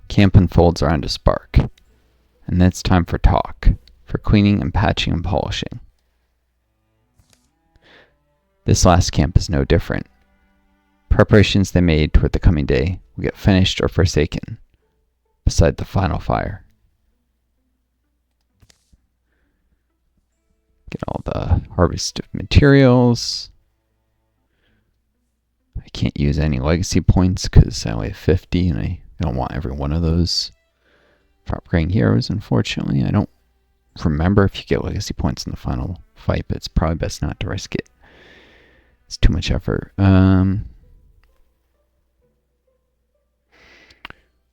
camp unfolds around a spark, and then it's time for talk, for cleaning and patching and polishing. This last camp is no different. Preparations they made toward the coming day will get finished or forsaken beside the final fire. Get all the harvest of materials. I can't use any legacy points because I only have 50 and I don't want every one of those for upgrading heroes, unfortunately. I don't remember if you get legacy points in the final fight, but it's probably best not to risk it. It's too much effort.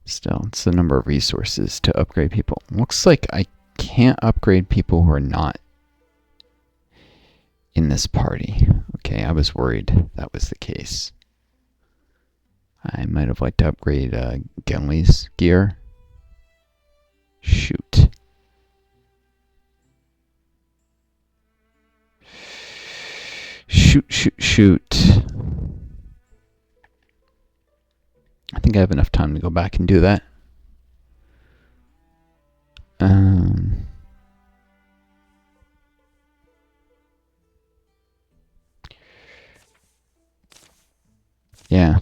Still, it's the number of resources to upgrade people. Looks like I can't upgrade people who are not in this party. Okay, I was worried that was the case. I might have liked to upgrade Genli's gear. Shoot. Shoot. I think I have enough time to go back and do that. Yeah.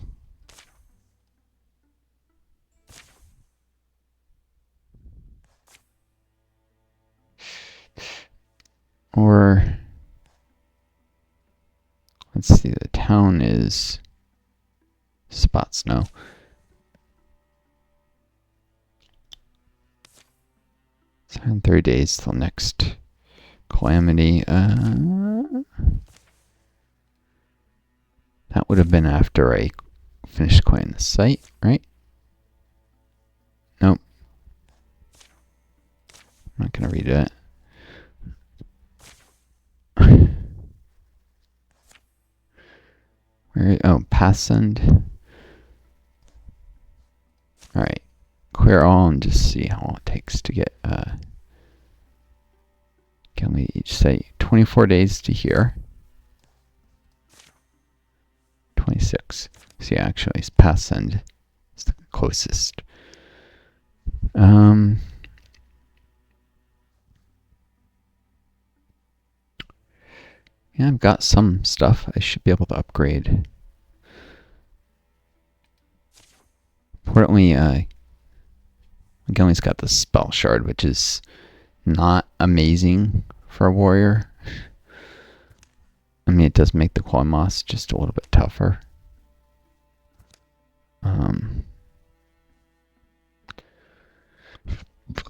Or, let's see, the town is Spot Snow. It's 30 days till next calamity. That would have been after I finished clearing the site, right? Nope. I'm not going to read it. Pass send. Alright. Clear all and just see how long it takes to get can we each say 24 days to here. 26. See, actually, it's pass send. It's the closest. Yeah, I've got some stuff I should be able to upgrade. Importantly, Genli's got the spell shard, which is not amazing for a warrior. I mean, it does make the claw moss just a little bit tougher.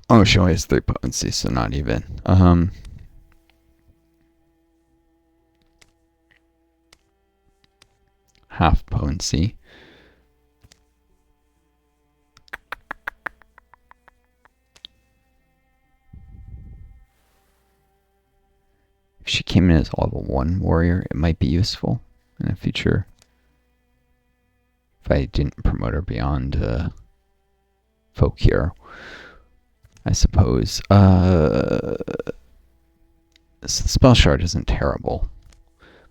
Oh, she only has 3 potency, so not even. Half potency. If she came in as a level 1 warrior, it might be useful in the future. If I didn't promote her beyond folk hero, I suppose. The spell shard isn't terrible,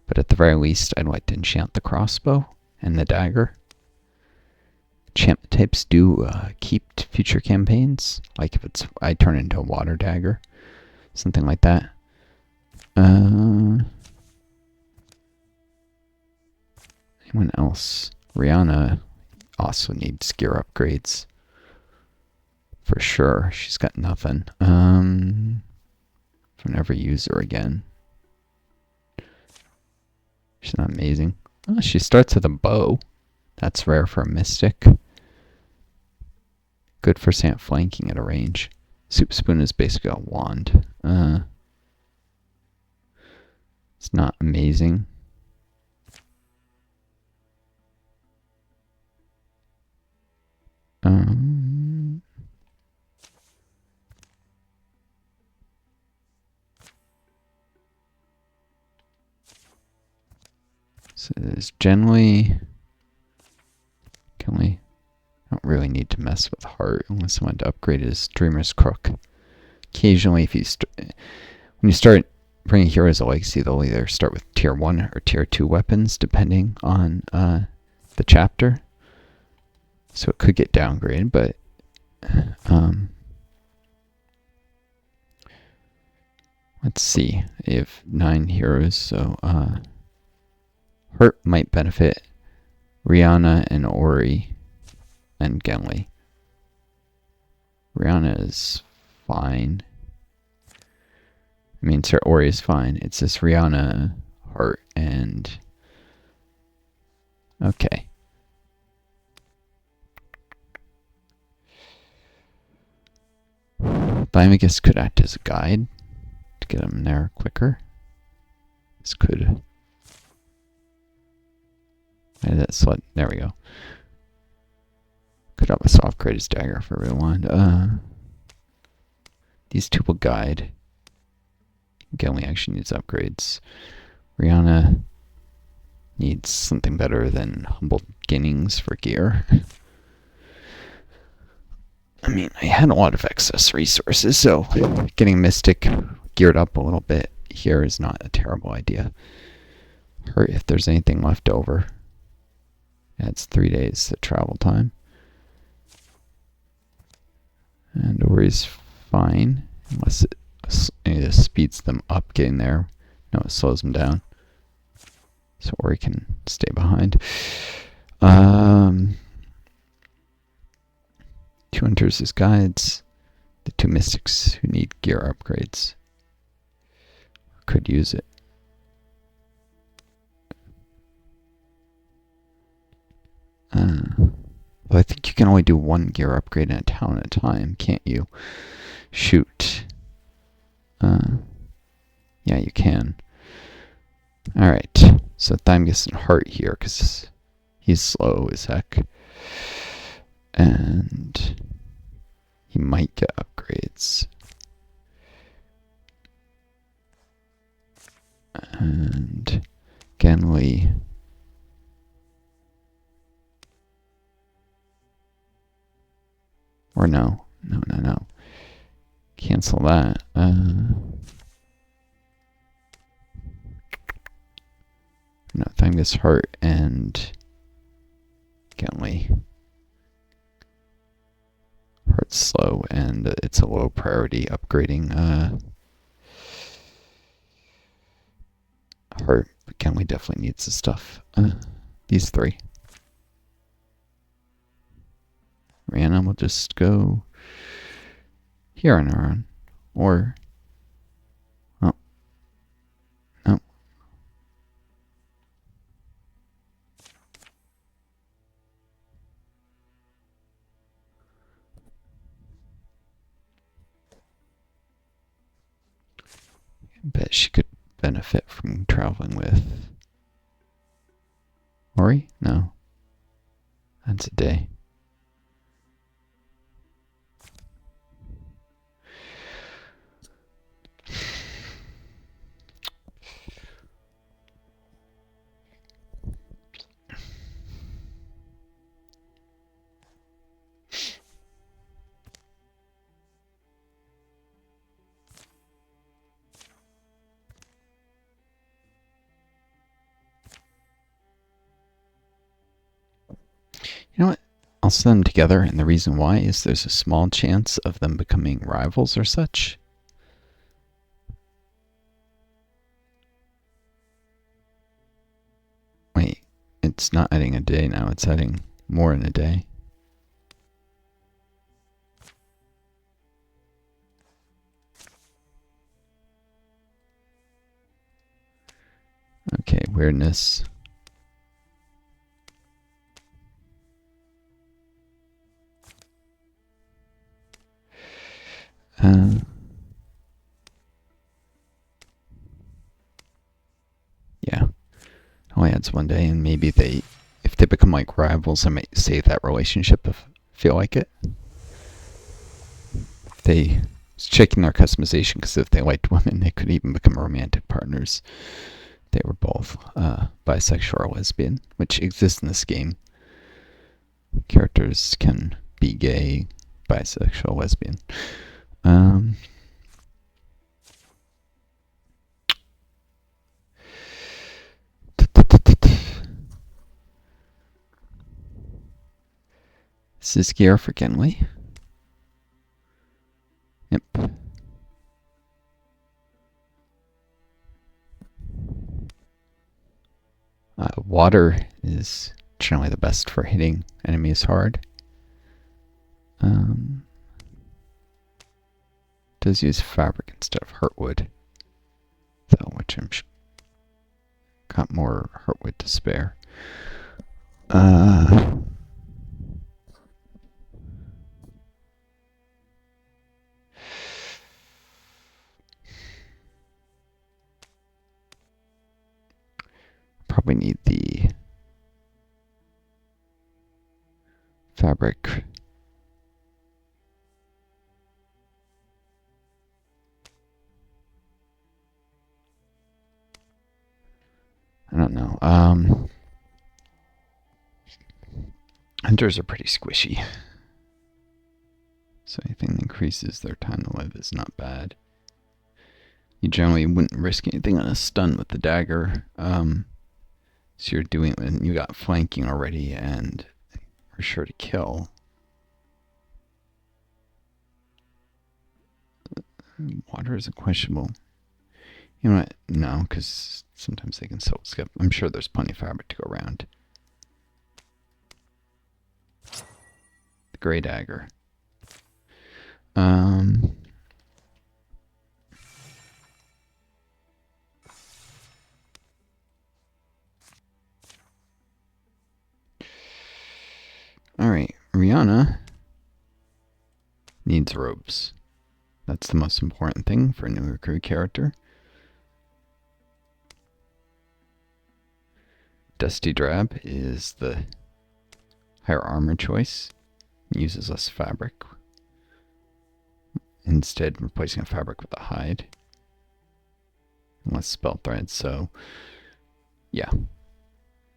but at the very least, I'd like to enchant the crossbow and the dagger. Enchantment types do keep future campaigns, like if I turn into a water dagger, something like that. Anyone else? Rihanna also needs gear upgrades. For sure. She's got nothing. I'll never use her again. She's not amazing. Oh, she starts with a bow. That's rare for a mystic. Good for flanking at a range. Soup spoon is basically a wand. It's not amazing. So there's generally, I don't really need to mess with heart unless I want to upgrade his Dreamer's Crook. Occasionally, if you when you start bringing heroes of legacy, they'll either start with tier 1 or tier 2 weapons depending on the chapter. So it could get downgraded, but let's see. I have 9 heroes, so Hurt might benefit Rihanna and Ori and Genli. Rihanna is fine. I mean, Sir Ori is fine. It's just Rihanna, Hart, and... Okay. Thymagus could act as a guide to get him there quicker. This could... There we go. Could have a soft greatest dagger if I really wanted. These two will guide. Genli actually needs upgrades. Rihanna needs something better than humble beginnings for gear. I mean, I had a lot of excess resources, so getting Mystic geared up a little bit here is not a terrible idea. Or if there's anything left over. Adds 3 days to travel time. And Ori's fine, unless it speeds them up getting there. No, it slows them down. So Ori can stay behind. 2 hunters as guides. The 2 mystics who need gear upgrades. Could use it. Well, I think you can only do 1 gear upgrade in a town at a time, can't you? Shoot. Yeah, you can. Alright, so Thymagus and Hart here, because he's slow as heck. And he might get upgrades. And Genli... Or no. Cancel that. No, Thymagus, Hart, and Genli. Hart's slow, and it's a low priority upgrading Hart. But Genli definitely needs the stuff. These 3. Rihanna will just go here on her own. Or... Oh. No. I bet she could benefit from traveling with... Ori? No. That's a day. You know what? I'll send them together, and the reason why is there's a small chance of them becoming rivals or such. Wait, it's not adding a day now, it's adding more in a day. Okay, weirdness. only adds one day, and maybe if they become like rivals, I might save that relationship if I feel like it. If they checking their customization, because if they liked women, they could even become romantic partners. They were both bisexual or lesbian, which exists in this game. Characters can be gay, bisexual, lesbian. This is gear for Genly. Yep. Water is generally the best for hitting enemies hard. Does use fabric instead of heartwood, though, which I'm got more heartwood to spare. Probably need the fabric. I don't know. Hunters are pretty squishy, so anything that increases their time to live is not bad. You generally wouldn't risk anything on a stun with the dagger. So you're doing it when you got flanking already and are sure to kill. Water is a questionable. You know what? No, because sometimes they can soul skip. I'm sure there's plenty of fabric to go around. The gray dagger. Alright, Rihanna needs robes. That's the most important thing for a new recruit character. Dusty Drab is the higher armor choice. It uses less fabric. Instead, replacing a fabric with a hide. And less spell threads, so yeah.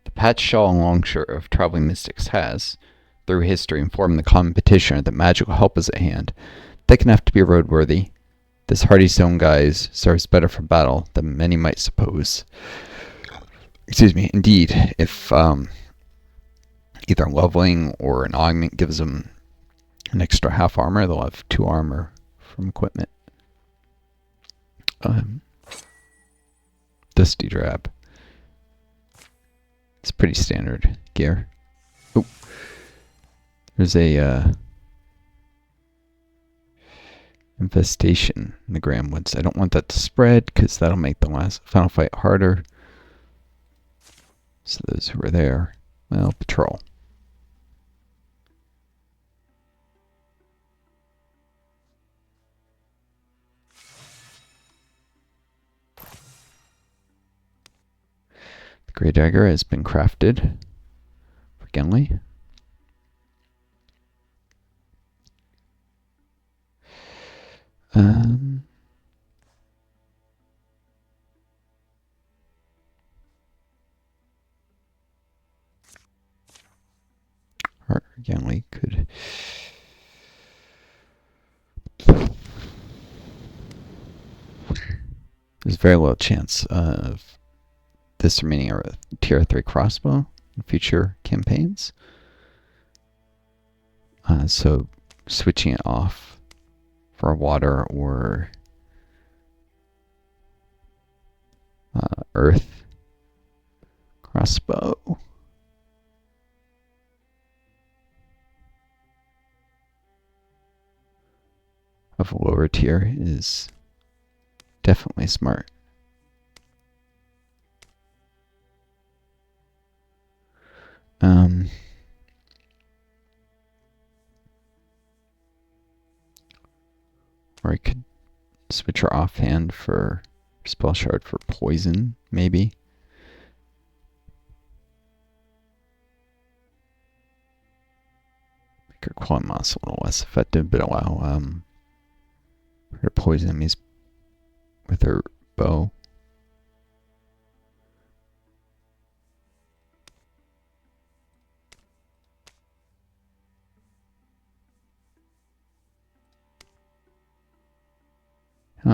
The patch shawl and longshirt of Traveling Mystics has, through history, informed the common petitioner that magical help is at hand. Thick enough to be roadworthy, this hardy stone guise serves better for battle than many might suppose. Excuse me. Indeed, if either leveling or an augment gives them an extra half armor, they'll have 2 armor from equipment. Dusty Drab. It's pretty standard gear. Oh, there's a infestation in the Gramwoods. I don't want that to spread because that'll make the last final fight harder. So those who are there, well, patrol. The Grey Dagger has been crafted for Genly. Or Genly could. There's very little chance of this remaining a tier 3 crossbow in future campaigns. So switching it off for a water or earth crossbow. Of a lower tier is definitely smart. Or I could switch her offhand for spell shard for poison, maybe. her claw moss a little less effective, but allow her to poison enemies with her bow.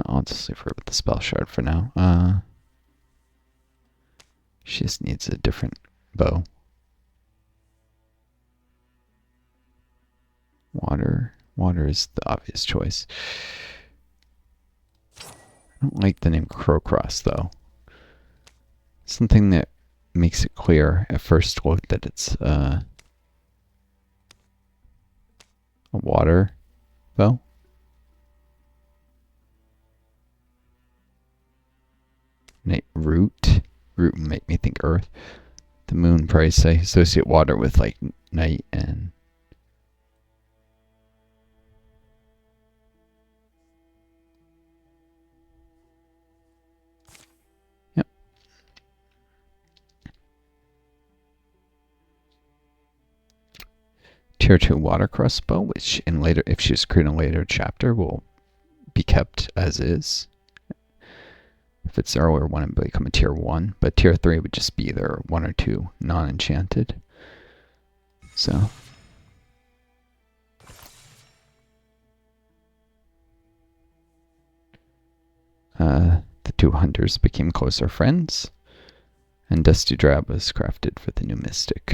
I'll just leave her with the spell shard for now. She just needs a different bow. Water. Water is the obvious choice. I don't like the name Crowcross, though. Something that makes it clear at first look that it's a water bow. Root. Root would make me think earth. The moon price, I associate water with like night and yep. Tier 2 water crossbow, which in later, if she's created a later chapter, will be kept as is. If it's earlier one, it would become a tier 1, but tier 3 would just be either 1 or 2 non-enchanted. So the two hunters became closer friends, and Dusty Drab was crafted for the new mystic.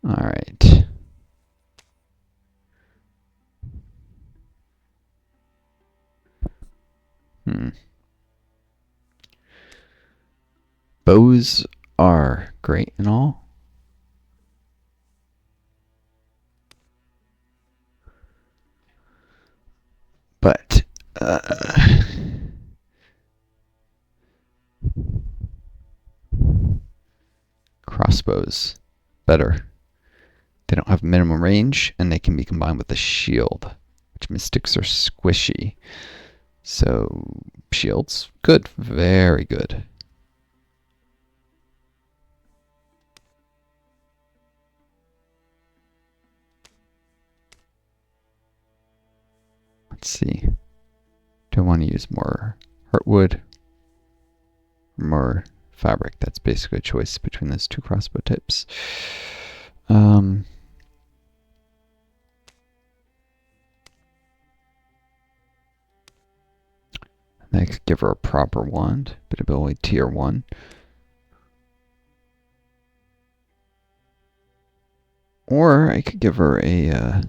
All right. Bows are great and all. But crossbows better. They don't have minimum range, and they can be combined with a shield, which mystics are squishy. So shields, good, very good. Let's see. Do I want to use more heartwood or more fabric? That's basically a choice between those two crossbow types. I could give her a proper wand, but ability tier 1. Or I could give her a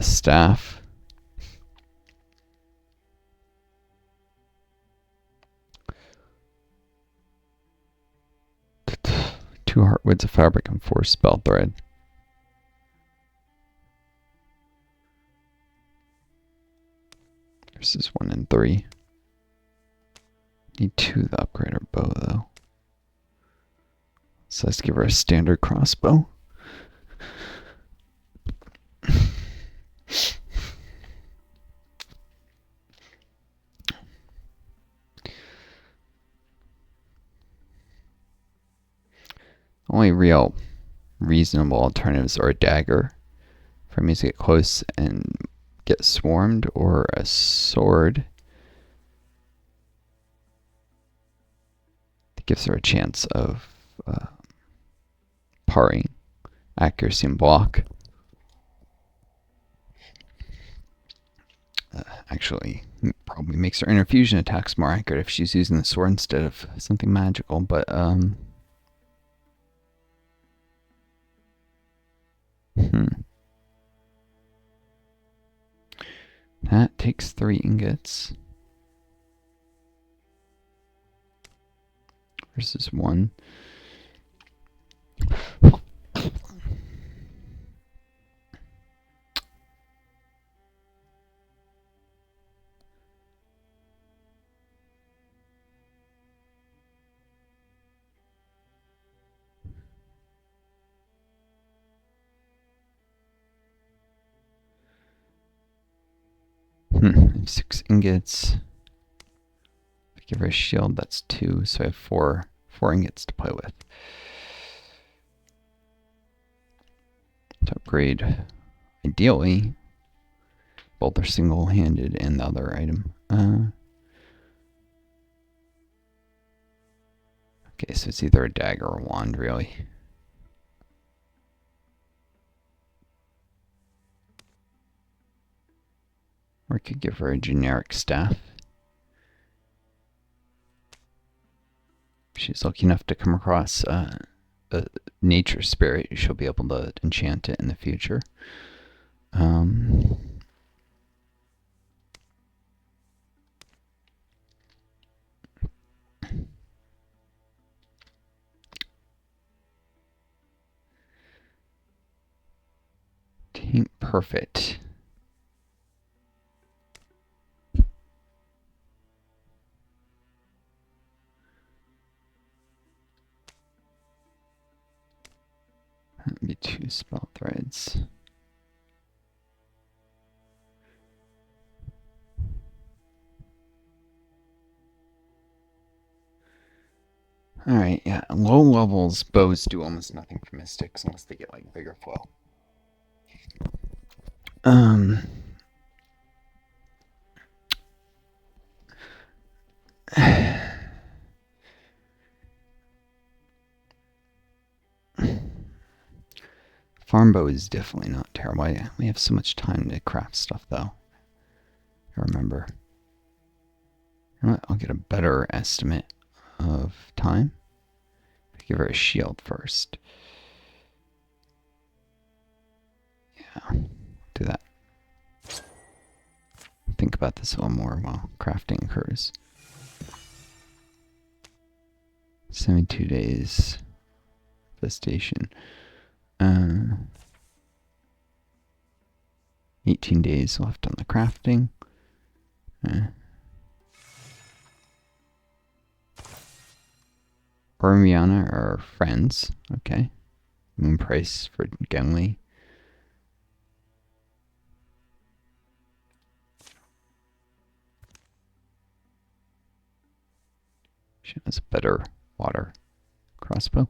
staff. Two heartwoods of fabric and 4 spell thread. This is 1 and 3. Need 2 to upgrade our bow though. So let's give her a standard crossbow. Only real reasonable alternatives are a dagger for enemies to get close and get swarmed, or a sword that gives her a chance of parrying, accuracy, and block. Actually, probably makes her interfusion attacks more accurate if she's using the sword instead of something magical, but that takes 3 ingots versus 1. I have 6 ingots. If I give her a shield, that's 2, so I have 4 ingots to play with. To upgrade, ideally, both are single-handed and the other item. Okay, so it's either a dagger or a wand, really. Or I could give her a generic staff. If she's lucky enough to come across a nature spirit, she'll be able to enchant it in the future. Ain't perfect. That'd be 2 spell threads. Alright, yeah. Low levels bows do almost nothing for mystics unless they get like bigger flow. Farm bow is definitely not terrible. We have so much time to craft stuff though. I remember. You know what? I'll get a better estimate of time. Give her a shield first. Yeah, do that. Think about this a little more while crafting occurs. 72 days. Infestation. 18 days left on the crafting. Ormiana are friends. Okay. Moon price for Genli. She has better water crossbow.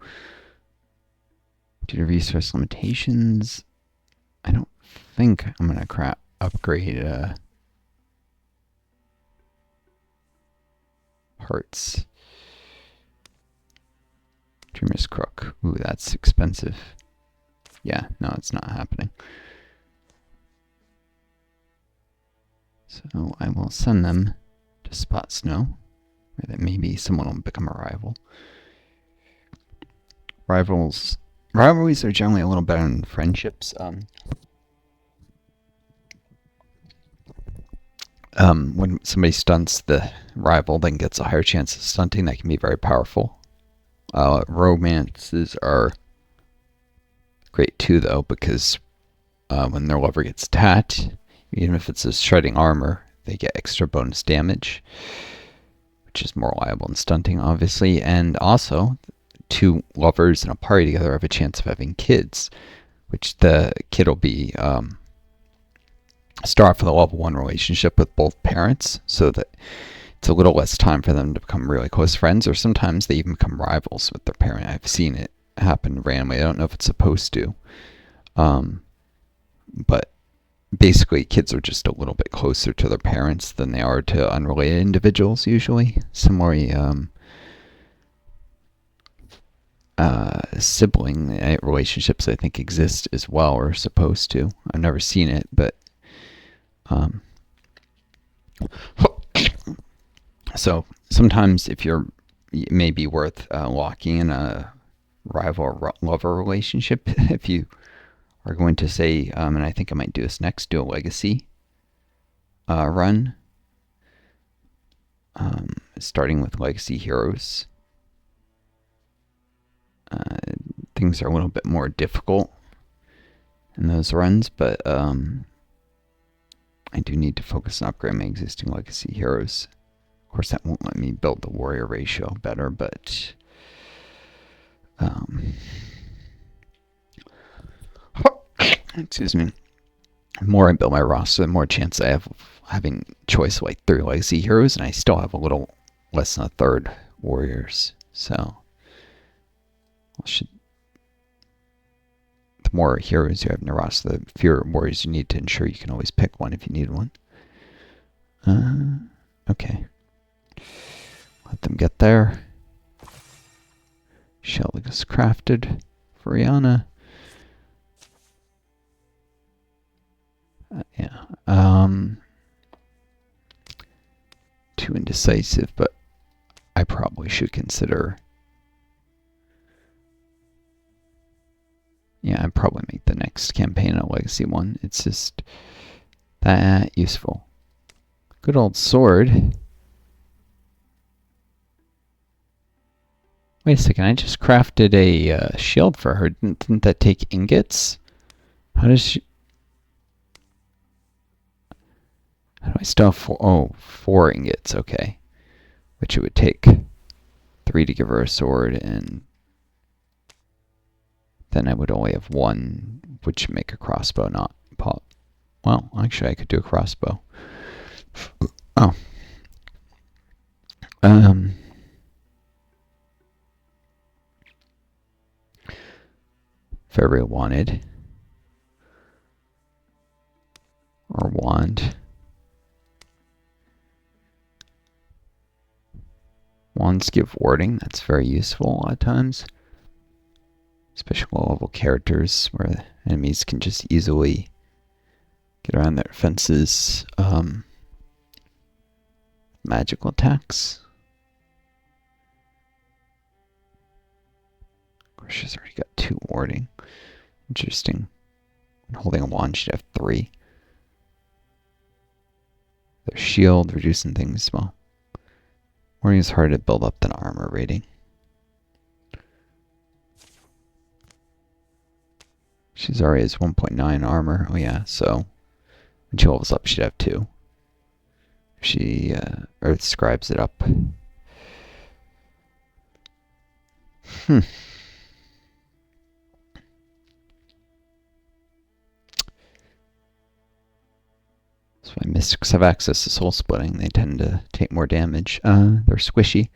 Due to resource limitations, I don't think I'm gonna upgrade parts. Dreamer's Crook. Ooh, that's expensive. Yeah, no, it's not happening. So I will send them to Spot Snow. Or that maybe someone will become a rival. Rivalries are generally a little better than friendships. When somebody stunts the rival, then gets a higher chance of stunting, that can be very powerful. Romances are great too, though, because when their lover gets attacked, even if it's a shredding armor, they get extra bonus damage, which is more reliable than stunting, obviously. And also, 2 lovers in a party together have a chance of having kids, which the kid will be start off with a level 1 relationship with both parents, so that it's a little less time for them to become really close friends, or sometimes they even become rivals with their parent. I've seen it happen randomly. I don't know if it's supposed to. But basically, kids are just a little bit closer to their parents than they are to unrelated individuals, usually. Similarly, sibling relationships, I think, exist as well, or are supposed to. I've never seen it, but so sometimes it may be worth locking in a rival or lover relationship if you are going to say, and I think I might do this next, do a legacy run, starting with legacy heroes. Things are a little bit more difficult in those runs, but I do need to focus on upgrading my existing legacy heroes. Of course, that won't let me build the warrior ratio better, but excuse me. The more I build my roster, the more chance I have of having choice of like 3 legacy heroes, and I still have a little less than a third warriors. So the more heroes you have in your roster, the fewer warriors you need to ensure you can always pick one if you need one. Okay. Let them get there. Shell is crafted for Rihanna. Yeah. Too indecisive, but I probably should consider. Yeah, I'd probably make the next campaign a legacy one. It's just that useful. Good old sword. Wait a second, I just crafted a shield for her. Didn't that take ingots? How does she... How do I still have 4? Oh, 4 ingots, okay. Which it would take 3 to give her a sword, and then I would only have 1, which would make a crossbow not pop. Well, actually I could do a crossbow. Oh. If I really wanted. Or wand. Wands give warding. That's very useful a lot of times. Especially low-level characters where enemies can just easily get around their defenses. Magical attacks. Of course, she's already got 2 warding. Interesting. When holding a wand, she'd have 3. Their shield, reducing things. Well, warding is harder to build up than armor rating. She's already has 1.9 armor. Oh yeah, so when she levels up, she'd have 2. She Earth scribes it up. That's why mystics have access to soul splitting. They tend to take more damage. They're squishy.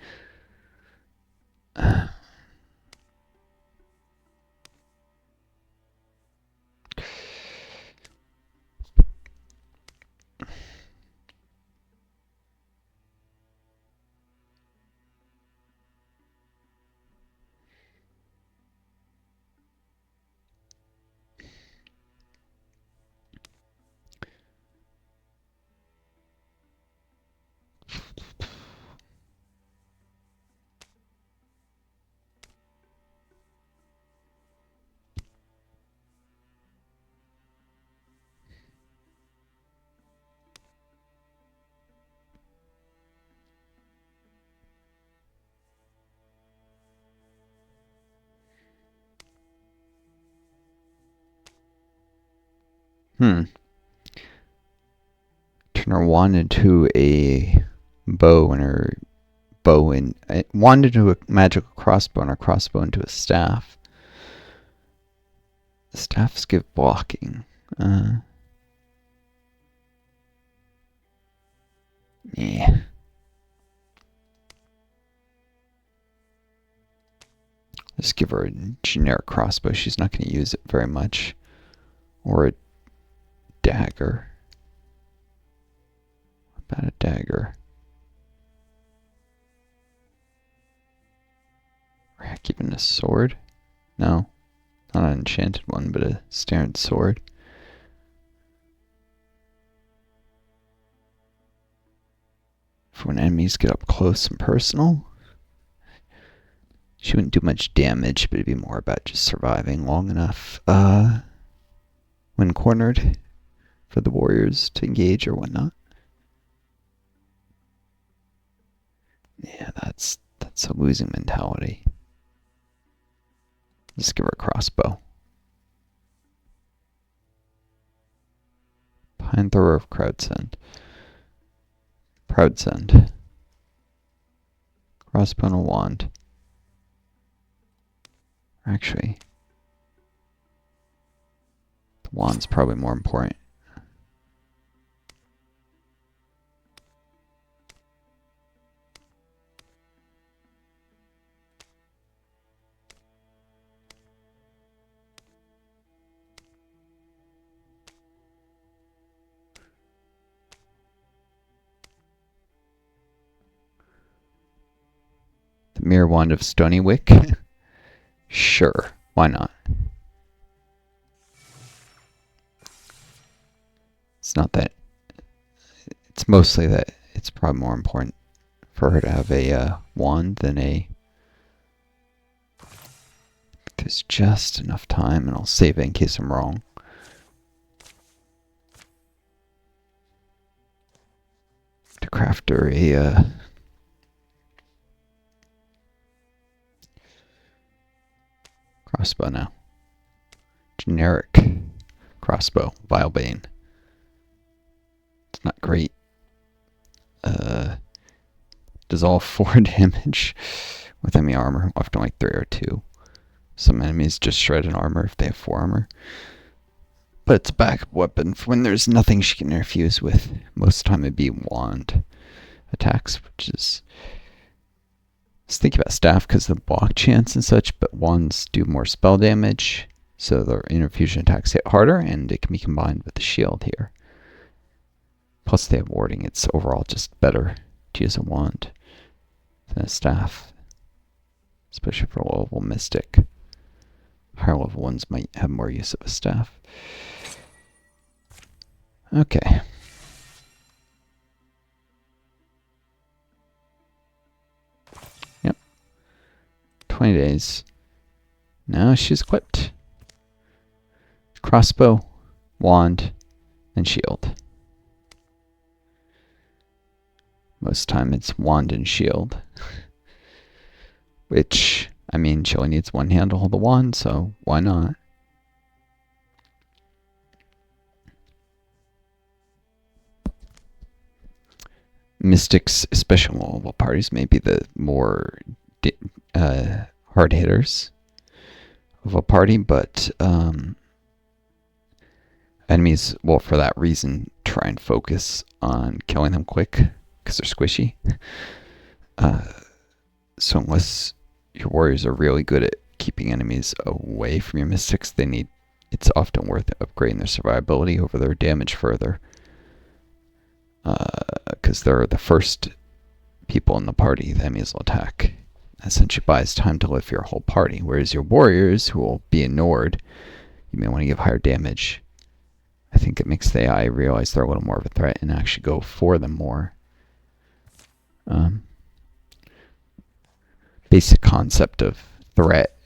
Turn her wand into a bow and her bow and wand into a magical crossbow and her crossbow into a staff. The staffs give blocking. Yeah. Just give her a generic crossbow. She's not going to use it very much. Or a dagger. What about a dagger? Or heck, even a sword? No. Not an enchanted one, but a standard sword. For when enemies get up close and personal. She wouldn't do much damage, but it'd be more about just surviving long enough when cornered for the warriors to engage or whatnot. Yeah, that's a losing mentality. Just give her a crossbow. Pine Thrower of Crowdsend. Crowdsend. Crossbow and a wand. Actually, the wand's probably more important. Mirror Wand of Stony Wick. Sure, why not? It's not that. It's mostly that it's probably more important for her to have a wand than a. There's just enough time, and I'll save it in case I'm wrong. To craft her a crossbow now. Generic crossbow, Vilebane. It's not great. Does all 4 damage with enemy armor, often like 3 or 2. Some enemies just shred in armor if they have 4 armor. But it's a backup weapon for when there's nothing she can interfuse with. Most of the time it'd be wand attacks, which is... I was thinking about staff because of the block chance and such, but wands do more spell damage, so their interfusion attacks hit harder, and it can be combined with the shield here. Plus they have warding. It's overall just better to use a wand than a staff, especially for a low-level mystic. Higher level ones might have more use of a staff. Okay. Yep. 20 days. Now she's equipped. Crossbow, wand, and shield. Most time it's wand and shield. Which, I mean, she only needs one hand to hold the wand, so why not? Mystics, especially level parties, may be the more hard hitters of a party, but enemies will, for that reason, try and focus on killing them quick because they're squishy. So unless your warriors are really good at keeping enemies away from your mystics, it's often worth upgrading their survivability over their damage further. Because they're the first people in the party the enemies will attack. That essentially buys time to live for your whole party. Whereas your warriors, who will be ignored, you may want to give higher damage. I think it makes the AI realize they're a little more of a threat and actually go for them more. Basic concept of threat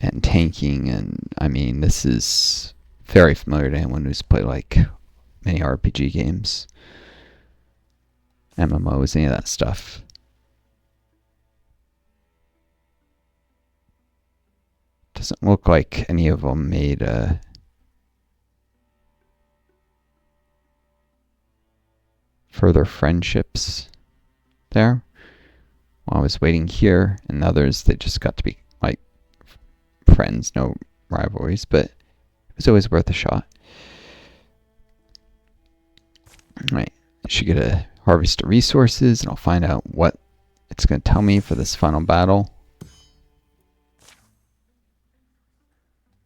and tanking, and I mean, this is very familiar to anyone who's played like many RPG games, MMOs, any of that stuff. Doesn't look like any of them made further friendships there. While I was waiting here, and others, they just got to be like friends, no rivalries, but it was always worth a shot. Alright, I should get a harvest of resources, and I'll find out what it's going to tell me for this final battle.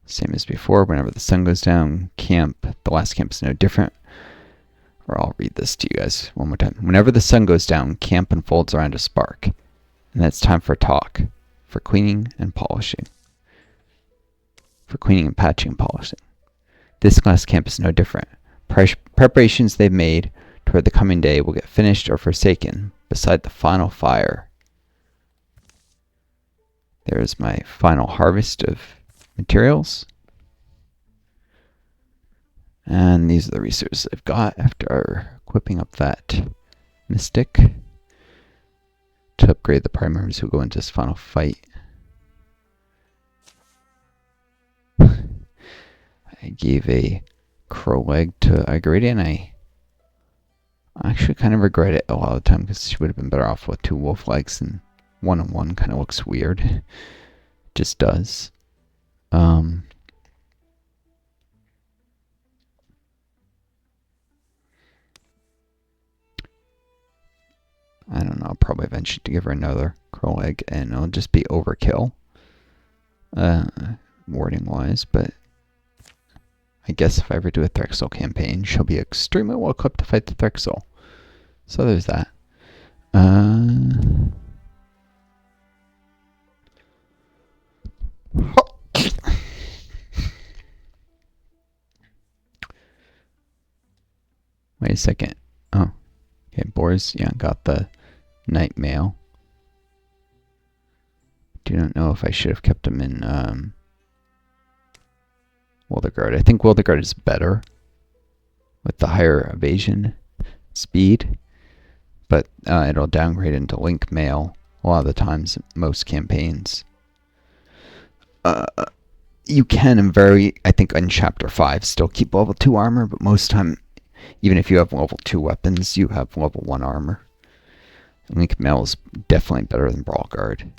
Same as before, whenever the sun goes down, camp. The last camp is no different. Or I'll read this to you guys one more time. Whenever the sun goes down, camp unfolds around a spark. And then it's time for talk, for cleaning and polishing. For cleaning and patching and polishing. This last camp is no different. Preparations they've made toward the coming day will get finished or forsaken beside the final fire. There's my final harvest of materials. And these are the resources I've got after equipping up that mystic to upgrade the primaries who go into this final fight. I gave a crow leg to Igrady, and I actually kind of regret it a lot of the time because she would have been better off with 2 wolf legs, and 1-on-1 kind of looks weird. It just does. I don't know, I'll probably eventually give her another crow leg, and it'll just be overkill, wording wise, but I guess if I ever do a Threxel campaign, she'll be extremely well equipped to fight the Threxel. So there's that. Wait a second. Oh, okay, Boars, yeah, got the night mail. Do not know if I should have kept him in Wilderguard. I think Wilderguard is better with the higher evasion speed, but it'll downgrade into Link mail a lot of the times, most campaigns. You can, I think in Chapter 5, still keep level 2 armor, but most time, even if you have level 2 weapons, you have level 1 armor. Link mail is definitely better than Brawl Guard.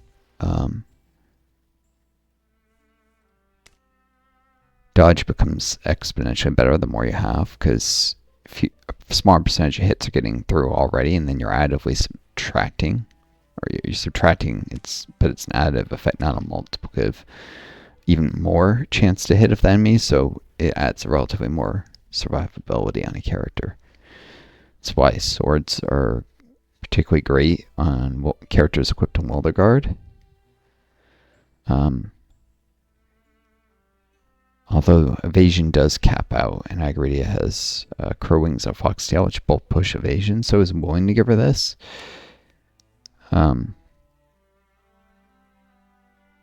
Dodge becomes exponentially better the more you have, because a small percentage of hits are getting through already, and then you're additively subtracting, or you're subtracting, but it's an additive effect, not a multiplicative. Even more chance to hit of the enemy, so it adds relatively more survivability on a character. That's why swords are particularly great on characters equipped in Wilderguard. Although evasion does cap out, and Agridia has Crow Wings and Foxtail, which both push evasion, so I was willing to give her this.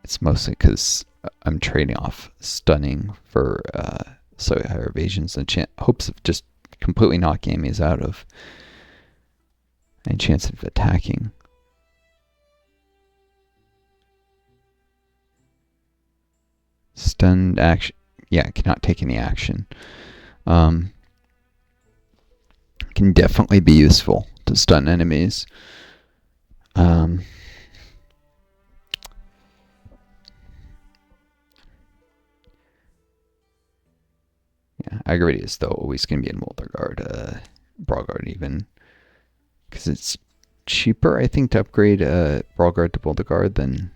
It's mostly because I'm trading off stunning for slightly higher evasions and hopes of just completely knocking enemies out of any chance of attacking. Stunned action. Yeah, cannot take any action. Can definitely be useful to stun enemies. Yeah, Agridia is though always going to be in Wilderguard, Brawl Guard even, because it's cheaper, I think, to upgrade Brawl Guard to Wilderguard than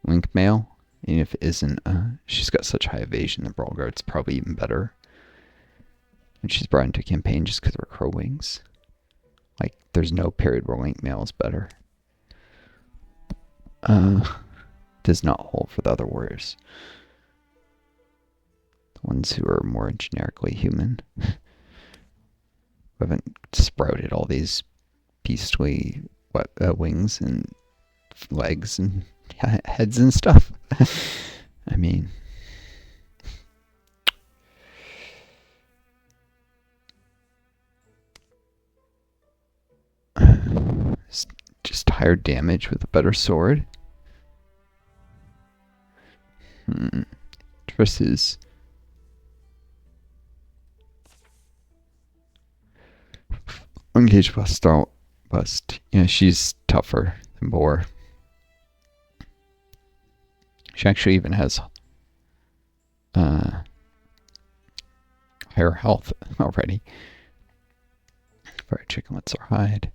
Link Mail. And if it isn't, she's got such high evasion that Brawl Guard's probably even better. And she's brought into a campaign just because of her Crow Wings. Like, there's no period where Link Mail is better. Does not hold for the other warriors. The ones who are more generically human. Who haven't sprouted all these beastly wings and legs and heads and stuff. I mean, just higher damage with a better sword. Versus Engage Bust. Yeah, she's tougher than Boar. She actually even has higher health already. Fried chicken, what's her hide?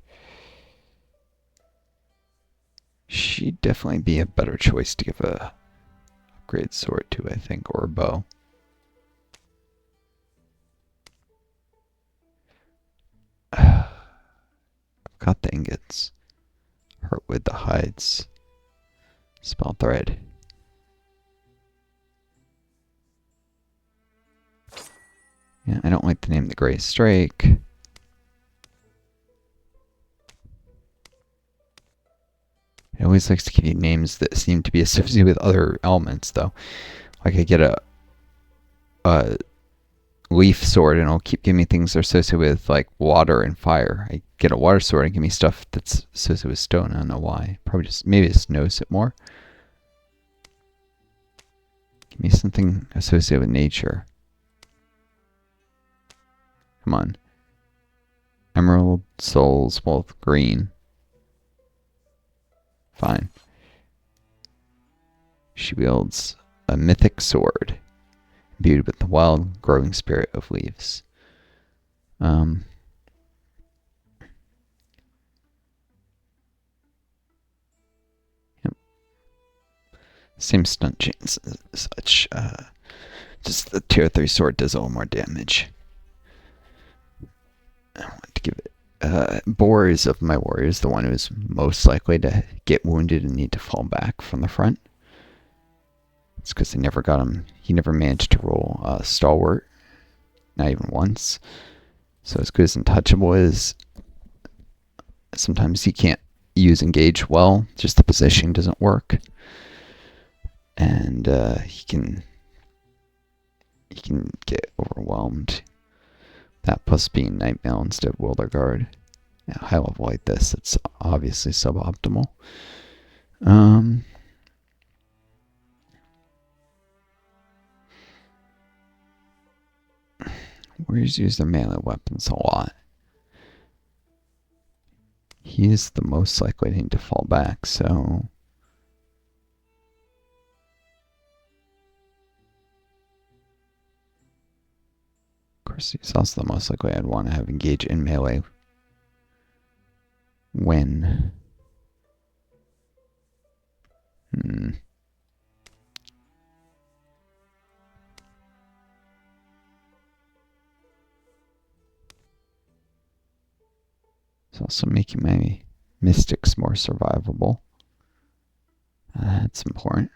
She'd definitely be a better choice to give a upgrade sword to, I think, or a bow. I've got the ingots. Hurt with the hides. Spell thread. Yeah, I don't like the name the Gray Strike. It always likes to give you names that seem to be associated with other elements, though. Like I get a leaf sword, and it'll keep giving me things that are associated with like water and fire. I get a water sword and give me stuff that's associated with stone. I don't know why. Probably maybe just notice it more. Give me something associated with nature. Come on. Emerald, souls, both green. Fine. She wields a mythic sword, imbued with the wild, growing spirit of leaves. Yep. Same stunt chance as such. Just the tier 3 sword does a little more damage. I want to give it. Boar is of my warriors the one who is most likely to get wounded and need to fall back from the front. It's because they never got him. He never managed to roll Stalwart, not even once. So as good as Untouchable is, sometimes he can't use Engage well. Just the positioning doesn't work, and he can get overwhelmed. That plus being Nightmail instead of Wilder Guard. At a high level like this, it's obviously suboptimal. Warriors use their melee weapons a lot. He is the most likely to need to fall back, so... Of course, he's also the most likely I'd want to have Engage in melee when... It's also making my Mystics more survivable. That's important.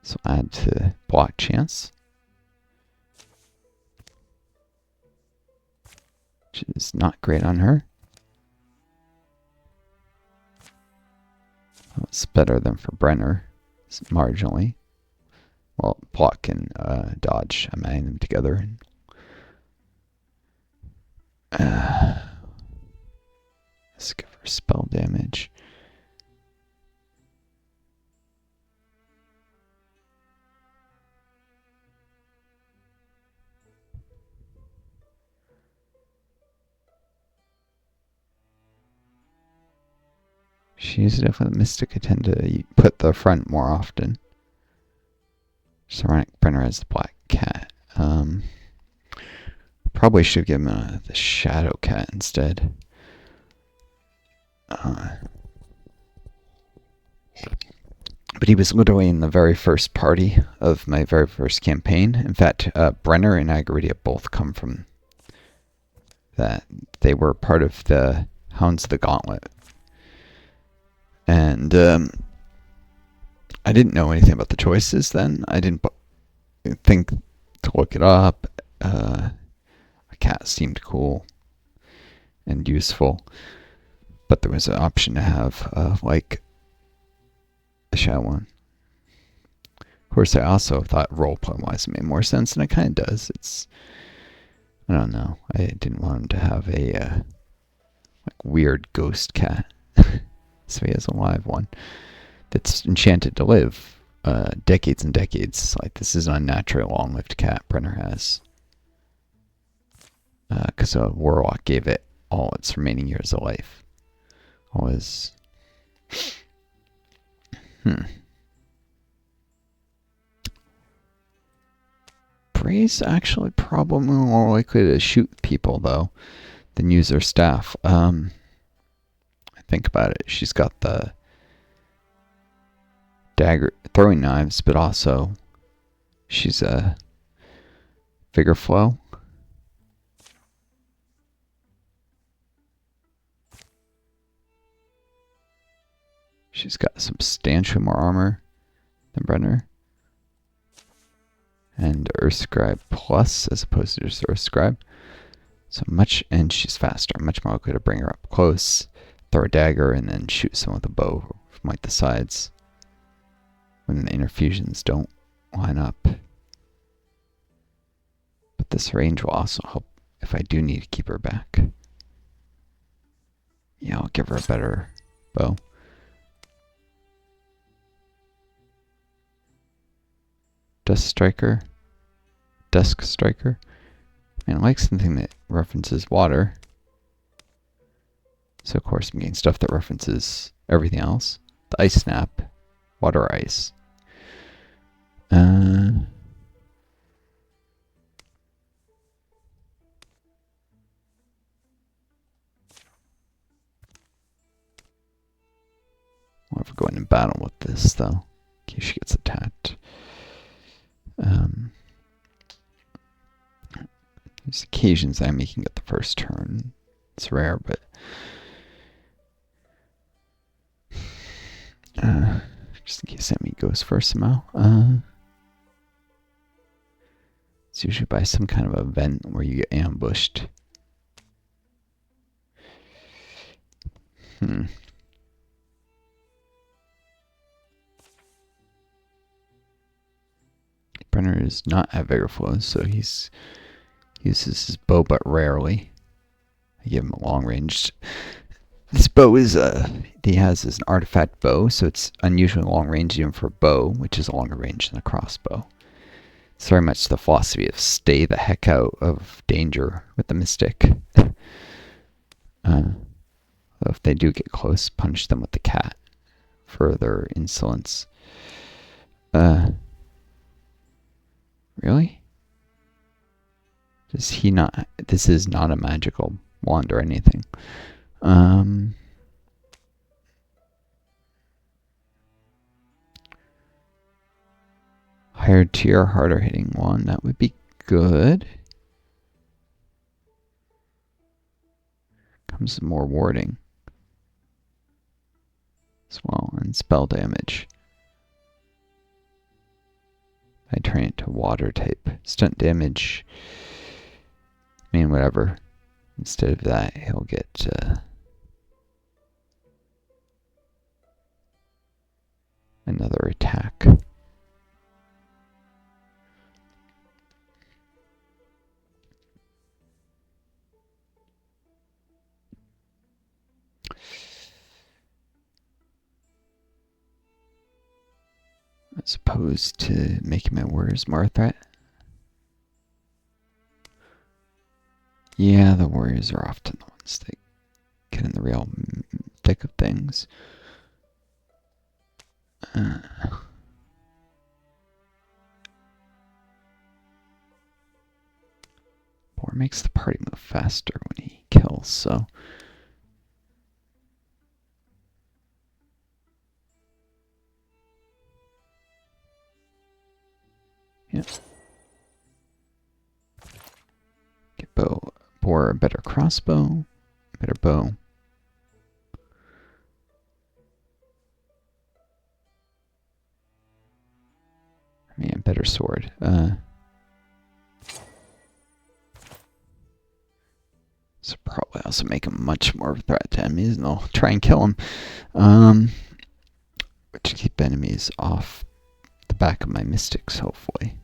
So add to block chance, which is not great on her. Well, it's better than for Brenner, marginally. Well, block and dodge, I'm adding them together. Let's give her spell damage. She's definitely the Mystic I tend to put the front more often. Ceramic Brenner has the Black Cat. Probably should give him the Shadow Cat instead. But he was literally in the very first party of my very first campaign. In fact, Brenner and Agaridia both come from that. They were part of the Hounds of the Gauntlet. And I didn't know anything about the choices then. I didn't think to look it up. A cat seemed cool and useful. But there was an option to have like a shadow one. Of course, I also thought roleplay-wise it made more sense, and it kind of does. It's, I don't know. I didn't want him to have a like weird ghost cat. So he has a live one that's enchanted to live decades and decades. Like, this is an unnaturally long-lived cat Brenner has. Because a warlock gave it all its remaining years of life. Always. Bray's actually probably more likely to shoot people, though, than use her staff. Think about it. She's got the dagger throwing knives, but also she's a vigor flow. She's got substantially more armor than Brenner. And Earthscribe Plus as opposed to just Earthscribe. So much, and she's faster. Much more likely to bring her up close, throw a dagger, and then shoot someone with a bow from like the sides when the interfusions don't line up. But this range will also help if I do need to keep her back. Yeah, I'll give her a better bow. Dusk Striker. And I like something that references water. So of course I'm getting stuff that references everything else. The Ice Snap, water ice. What if we go into battle with this though, in case she gets attacked. There's occasions I'm making it the first turn. It's rare, but Just in case enemy goes first somehow. It's usually by some kind of event where you get ambushed. Brenner does not have vigor flows, so he uses his bow but rarely. I give him a long range. This bow is he has an artifact bow, so it's unusually long range even for a bow, which is a longer range than a crossbow. It's very much the philosophy of stay the heck out of danger with the mystic. If they do get close, punish them with the cat for their insolence. Really? Does he not? This is not a magical wand or anything. Higher tier, harder hitting wand. That would be good. Comes more warding as well, and spell damage. I turn it to water type. Stunt damage. I mean, whatever. Instead of that, he'll get another attack. As opposed to making my warriors more a threat. Yeah, the warriors are often the ones that get in the real thick of things. Boar makes the party move faster when he kills, so... yeah. Get boar a better crossbow, better bow. I mean, a better sword. So probably also make him much more of a threat to enemies, and I'll try and kill him. To keep enemies off the back of my mystics, hopefully.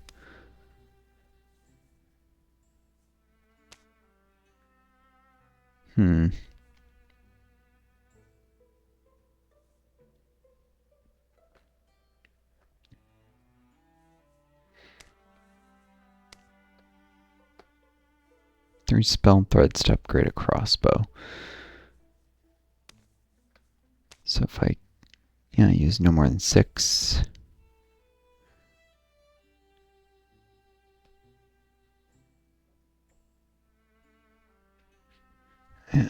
Three spell threads to upgrade a crossbow. So if I use no more than 6. Yeah.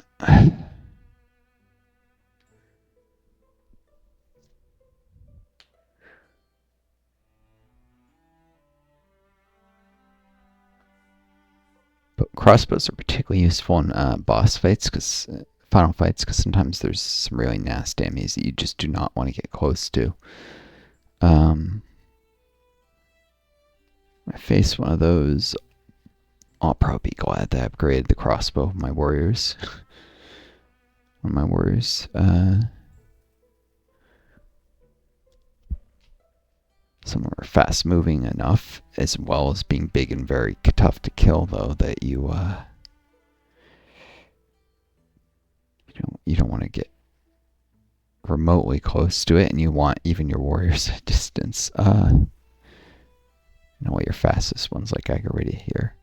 But crossbows are particularly useful in boss fights, final fights, because sometimes there's some really nasty enemies that you just do not want to get close to. If I face one of those, I'll probably be glad that I upgraded the crossbow of my warriors. One of my warriors. Some are fast moving enough, as well as being big and very tough to kill, though, that you don't want to get remotely close to it, and you want even your warriors at distance. All your fastest ones, like I got ready here.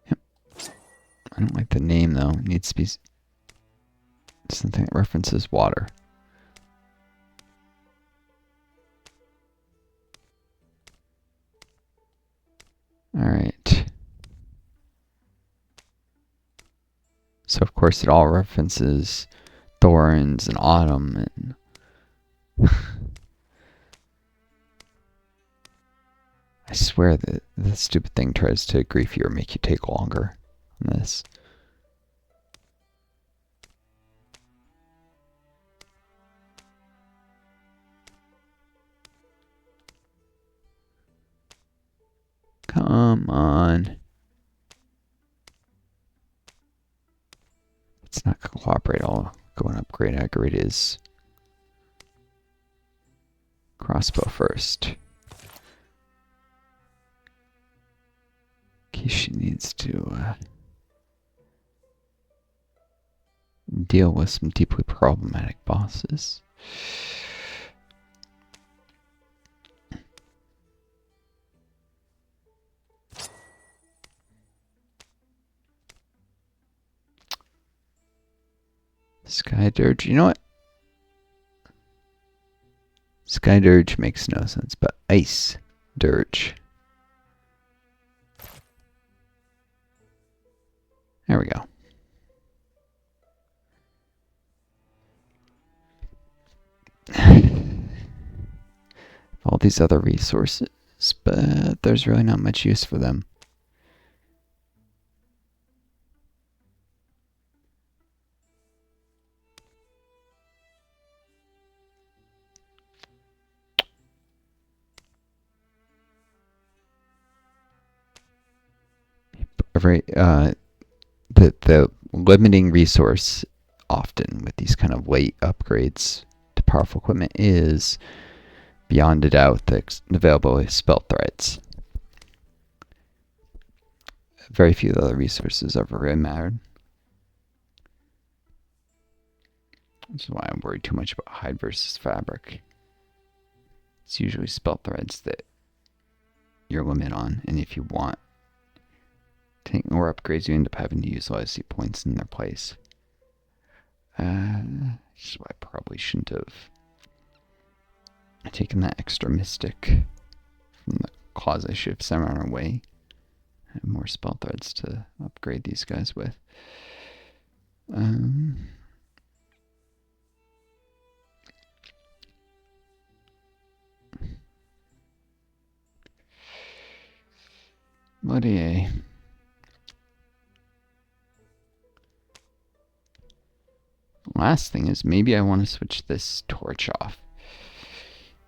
Yep. I don't like the name though. It needs to be something that references water. Alright. So of course it all references thorns and autumn and I swear that the stupid thing tries to grief you or make you take longer on this. Come on. It's not going to cooperate. I'll go and upgrade his crossbow first. In case she needs to deal with some deeply problematic bosses. Sky Dirge, you know what? Sky Dirge makes no sense, but Ice Dirge. There we go. All these other resources, but there's really not much use for them. The limiting resource often with these kind of late upgrades to powerful equipment is, beyond a doubt, the availability of spell threads. Very few other resources ever really mattered. That's why I'm worried too much about hide versus fabric. It's usually spell threads that you're limited on, and if you want to take more upgrades, you end up having to use legacy points in their place. Which is why I probably shouldn't have taken that extra mystic from the claws I should have sent on our way. I have more spell threads to upgrade these guys with. Bloody. Last thing is maybe I want to switch this torch off.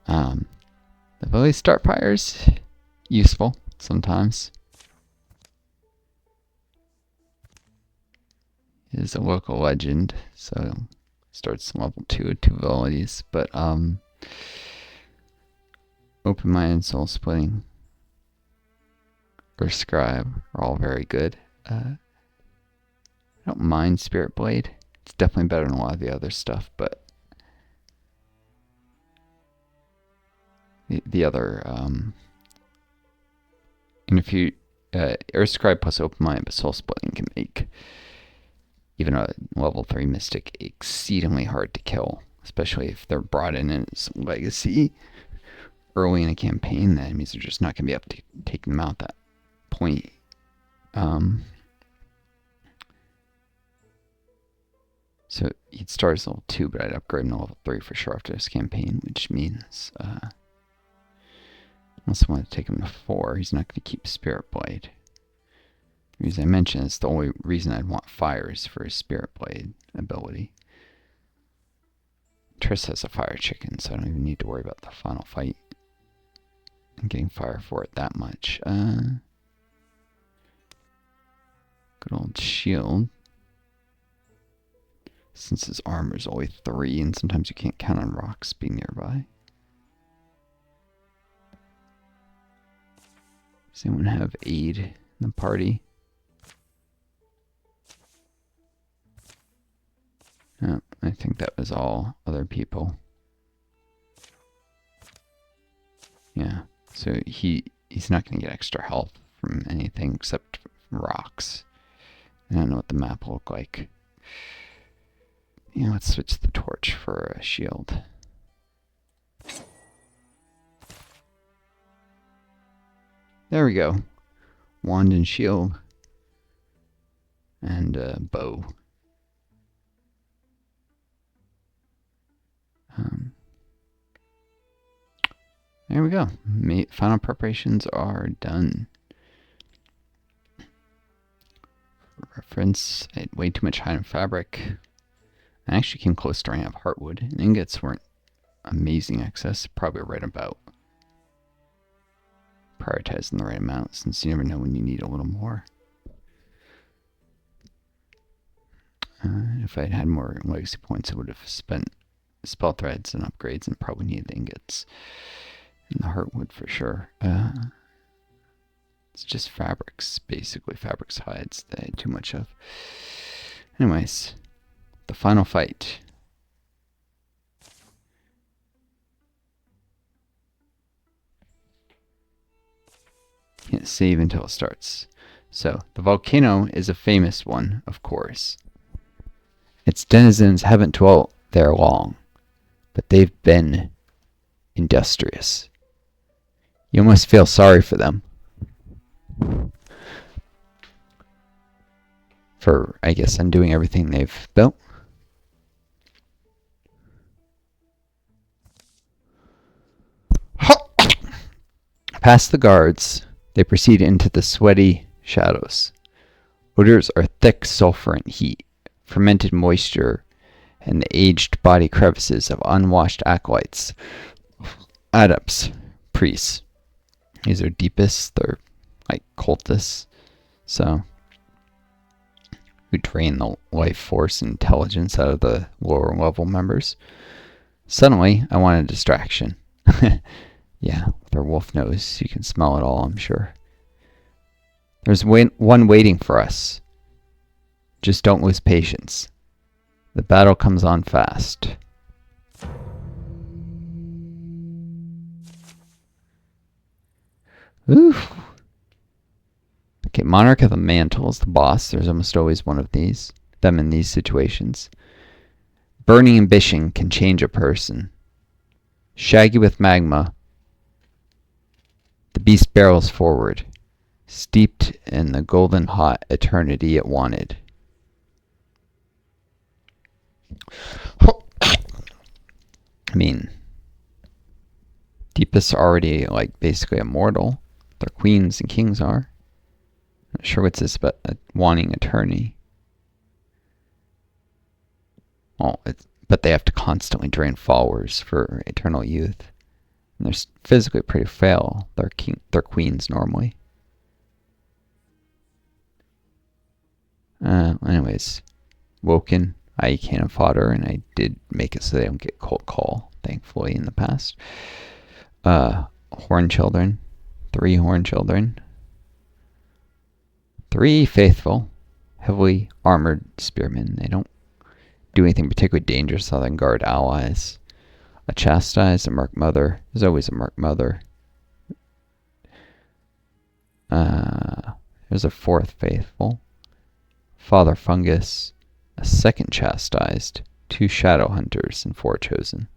The ability to start fires, useful sometimes. It is a local legend, so starts level 2 with 2 abilities, but Open Mind and Soul Splitting or Scribe are all very good. I don't mind Spirit Blade. It's definitely better than a lot of the other stuff, but the other and if you Earth Scribe plus Open Mind but Soul Splitting can make even a level 3 Mystic exceedingly hard to kill, especially if they're brought in as legacy early in a campaign. The enemies are just not going to be able to take them out at that point. So he'd start as level 2, but I'd upgrade him to level 3 for sure after this campaign, which means unless I want to take him to 4, he's not going to keep Spirit Blade. As I mentioned, it's the only reason I'd want fires for his Spirit Blade ability. Triss has a fire chicken, so I don't even need to worry about the final fight and getting fire for it that much. Good old shield. Since his armor's only 3, and sometimes you can't count on rocks being nearby. Does anyone have aid in the party? No, I think that was all other people. Yeah, so he's not going to get extra health from anything except rocks. I don't know what the map will look like. Yeah, let's switch the torch for a shield. There we go. Wand and shield. And a bow. There we go. Final preparations are done. For reference, I had way too much high-end fabric. I actually came close to running out of heartwood. And ingots weren't amazing excess. Probably right about prioritizing the right amount, since you never know when you need a little more. If I had more legacy points, I would have spent spell threads and upgrades and probably needed ingots and the heartwood for sure. It's just fabrics, basically. Fabrics, hides that I had too much of. Anyways, the final fight. Can't save until it starts. So, the volcano is a famous one, of course. Its denizens haven't dwelt there long, but they've been industrious. You almost feel sorry for them. For, I guess, undoing everything they've built. Past the guards, they proceed into the sweaty shadows. Odors are thick sulfur and heat, fermented moisture, and the aged body crevices of unwashed acolytes, adepts, priests. These are deepists, they're like cultists, so who drain the life force and intelligence out of the lower level members. Suddenly, I want a distraction. Yeah, with our wolf nose, you can smell it all, I'm sure. There's one waiting for us. Just don't lose patience. The battle comes on fast. Oof. Okay, Monarch of the Mantle is the boss. There's almost always one of them in these situations. Burning ambition can change a person. Shaggy with magma. The beast barrels forward, steeped in the golden hot eternity it wanted. I mean, Deepists are already like basically immortal. Their queens and kings are. Not sure what's this about wanting eternity. Well, but they have to constantly drain followers for eternal youth. And they're physically pretty frail. They're queens normally. Anyways, Woken, I cannon fodder, and I did make it so they don't get cold call, thankfully, in the past. Horn children, 3 horn children, 3 faithful, heavily armored spearmen. They don't do anything particularly dangerous other than guard allies. A chastised, a merc mother. There's always a merc mother. There's a 4th faithful. Father fungus. A 2nd chastised. 2 shadow hunters and 4 chosen.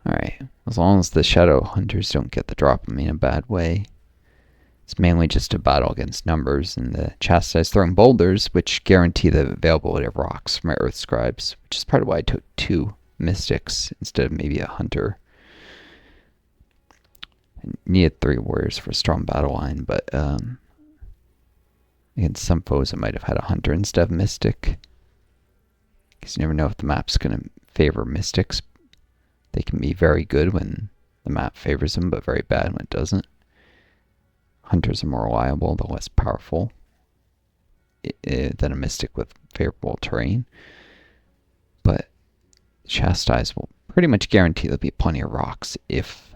Alright. As long as the shadow hunters don't get the drop on me in a bad way. It's mainly just a battle against numbers, and the chastised throwing boulders, which guarantee the availability of rocks for my earth scribes, which is part of why I took 2 mystics instead of maybe a hunter. I needed 3 warriors for a strong battle line, but against some foes I might have had a hunter instead of mystic. Because you never know if the map's going to favor mystics. They can be very good when the map favors them, but very bad when it doesn't. Hunters are more reliable, though less powerful than a mystic with favorable terrain. But Chastise will pretty much guarantee there'll be plenty of rocks if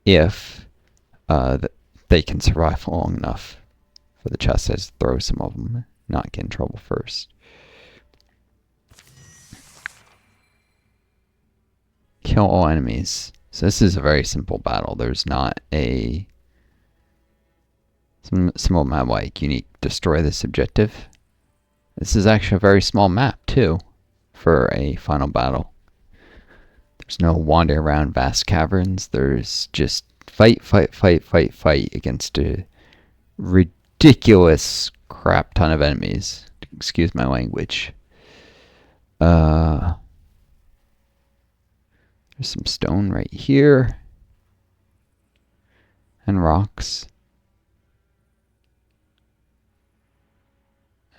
they can survive long enough for the Chastise to throw some of them, not get in trouble first. Kill all enemies. So this is a very simple battle. There's not a... Some of them have like unique destroy this objective. This is actually a very small map too for a final battle. There's no wandering around vast caverns. There's just fight against a ridiculous crap ton of enemies. Excuse my language. There's some stone right here. And rocks.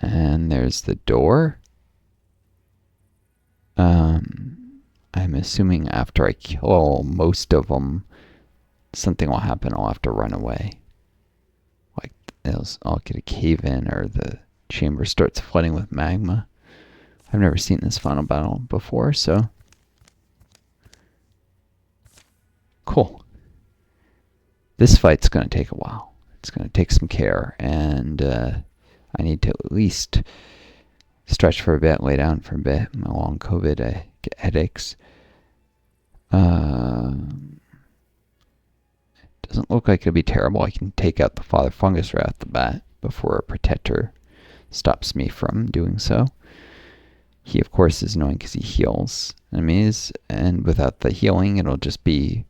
And there's the door. I'm assuming after I kill most of them, something will happen. I'll have to run away. Like, I'll get a cave in, or the chamber starts flooding with magma. I've never seen this final battle before, so cool. This fight's going to take a while. It's going to take some care, and I need to at least stretch for a bit, lay down for a bit. My long COVID, I get headaches. Doesn't look like it'll be terrible. I can take out the Father Fungus right off the bat before a Protector stops me from doing so. He, of course, is annoying because he heals enemies, and without the healing, it'll just be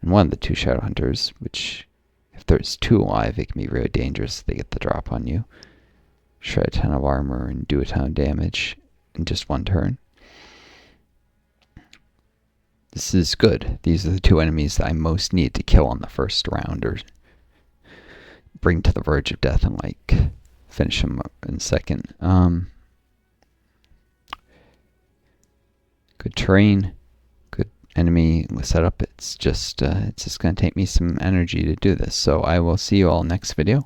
one of the two Shadow Hunters, which, if there's two alive, it can be really dangerous if they get the drop on you. Shred a ton of armor and do a ton of damage in just one turn. This is good. These are the two enemies that I most need to kill on the first round, or bring to the verge of death and like finish them up in second. Good terrain, good enemy setup. It's just going to take me some energy to do this. So I will see you all next video.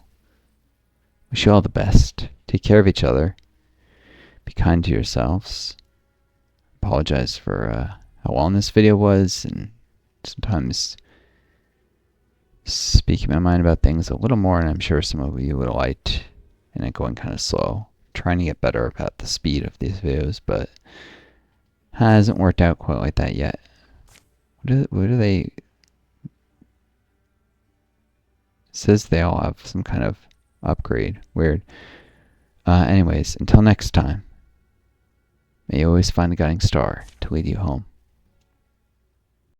Wish you all the best. Take care of each other. Be kind to yourselves. Apologize for how long this video was, and sometimes speaking my mind about things a little more, and I'm sure some of you would have liked, and it going kind of slow. Trying to get better about the speed of these videos, but hasn't worked out quite like that yet. What do they... It says they all have some kind of upgrade. Weird. Anyways, until next time, may you always find the guiding star to lead you home.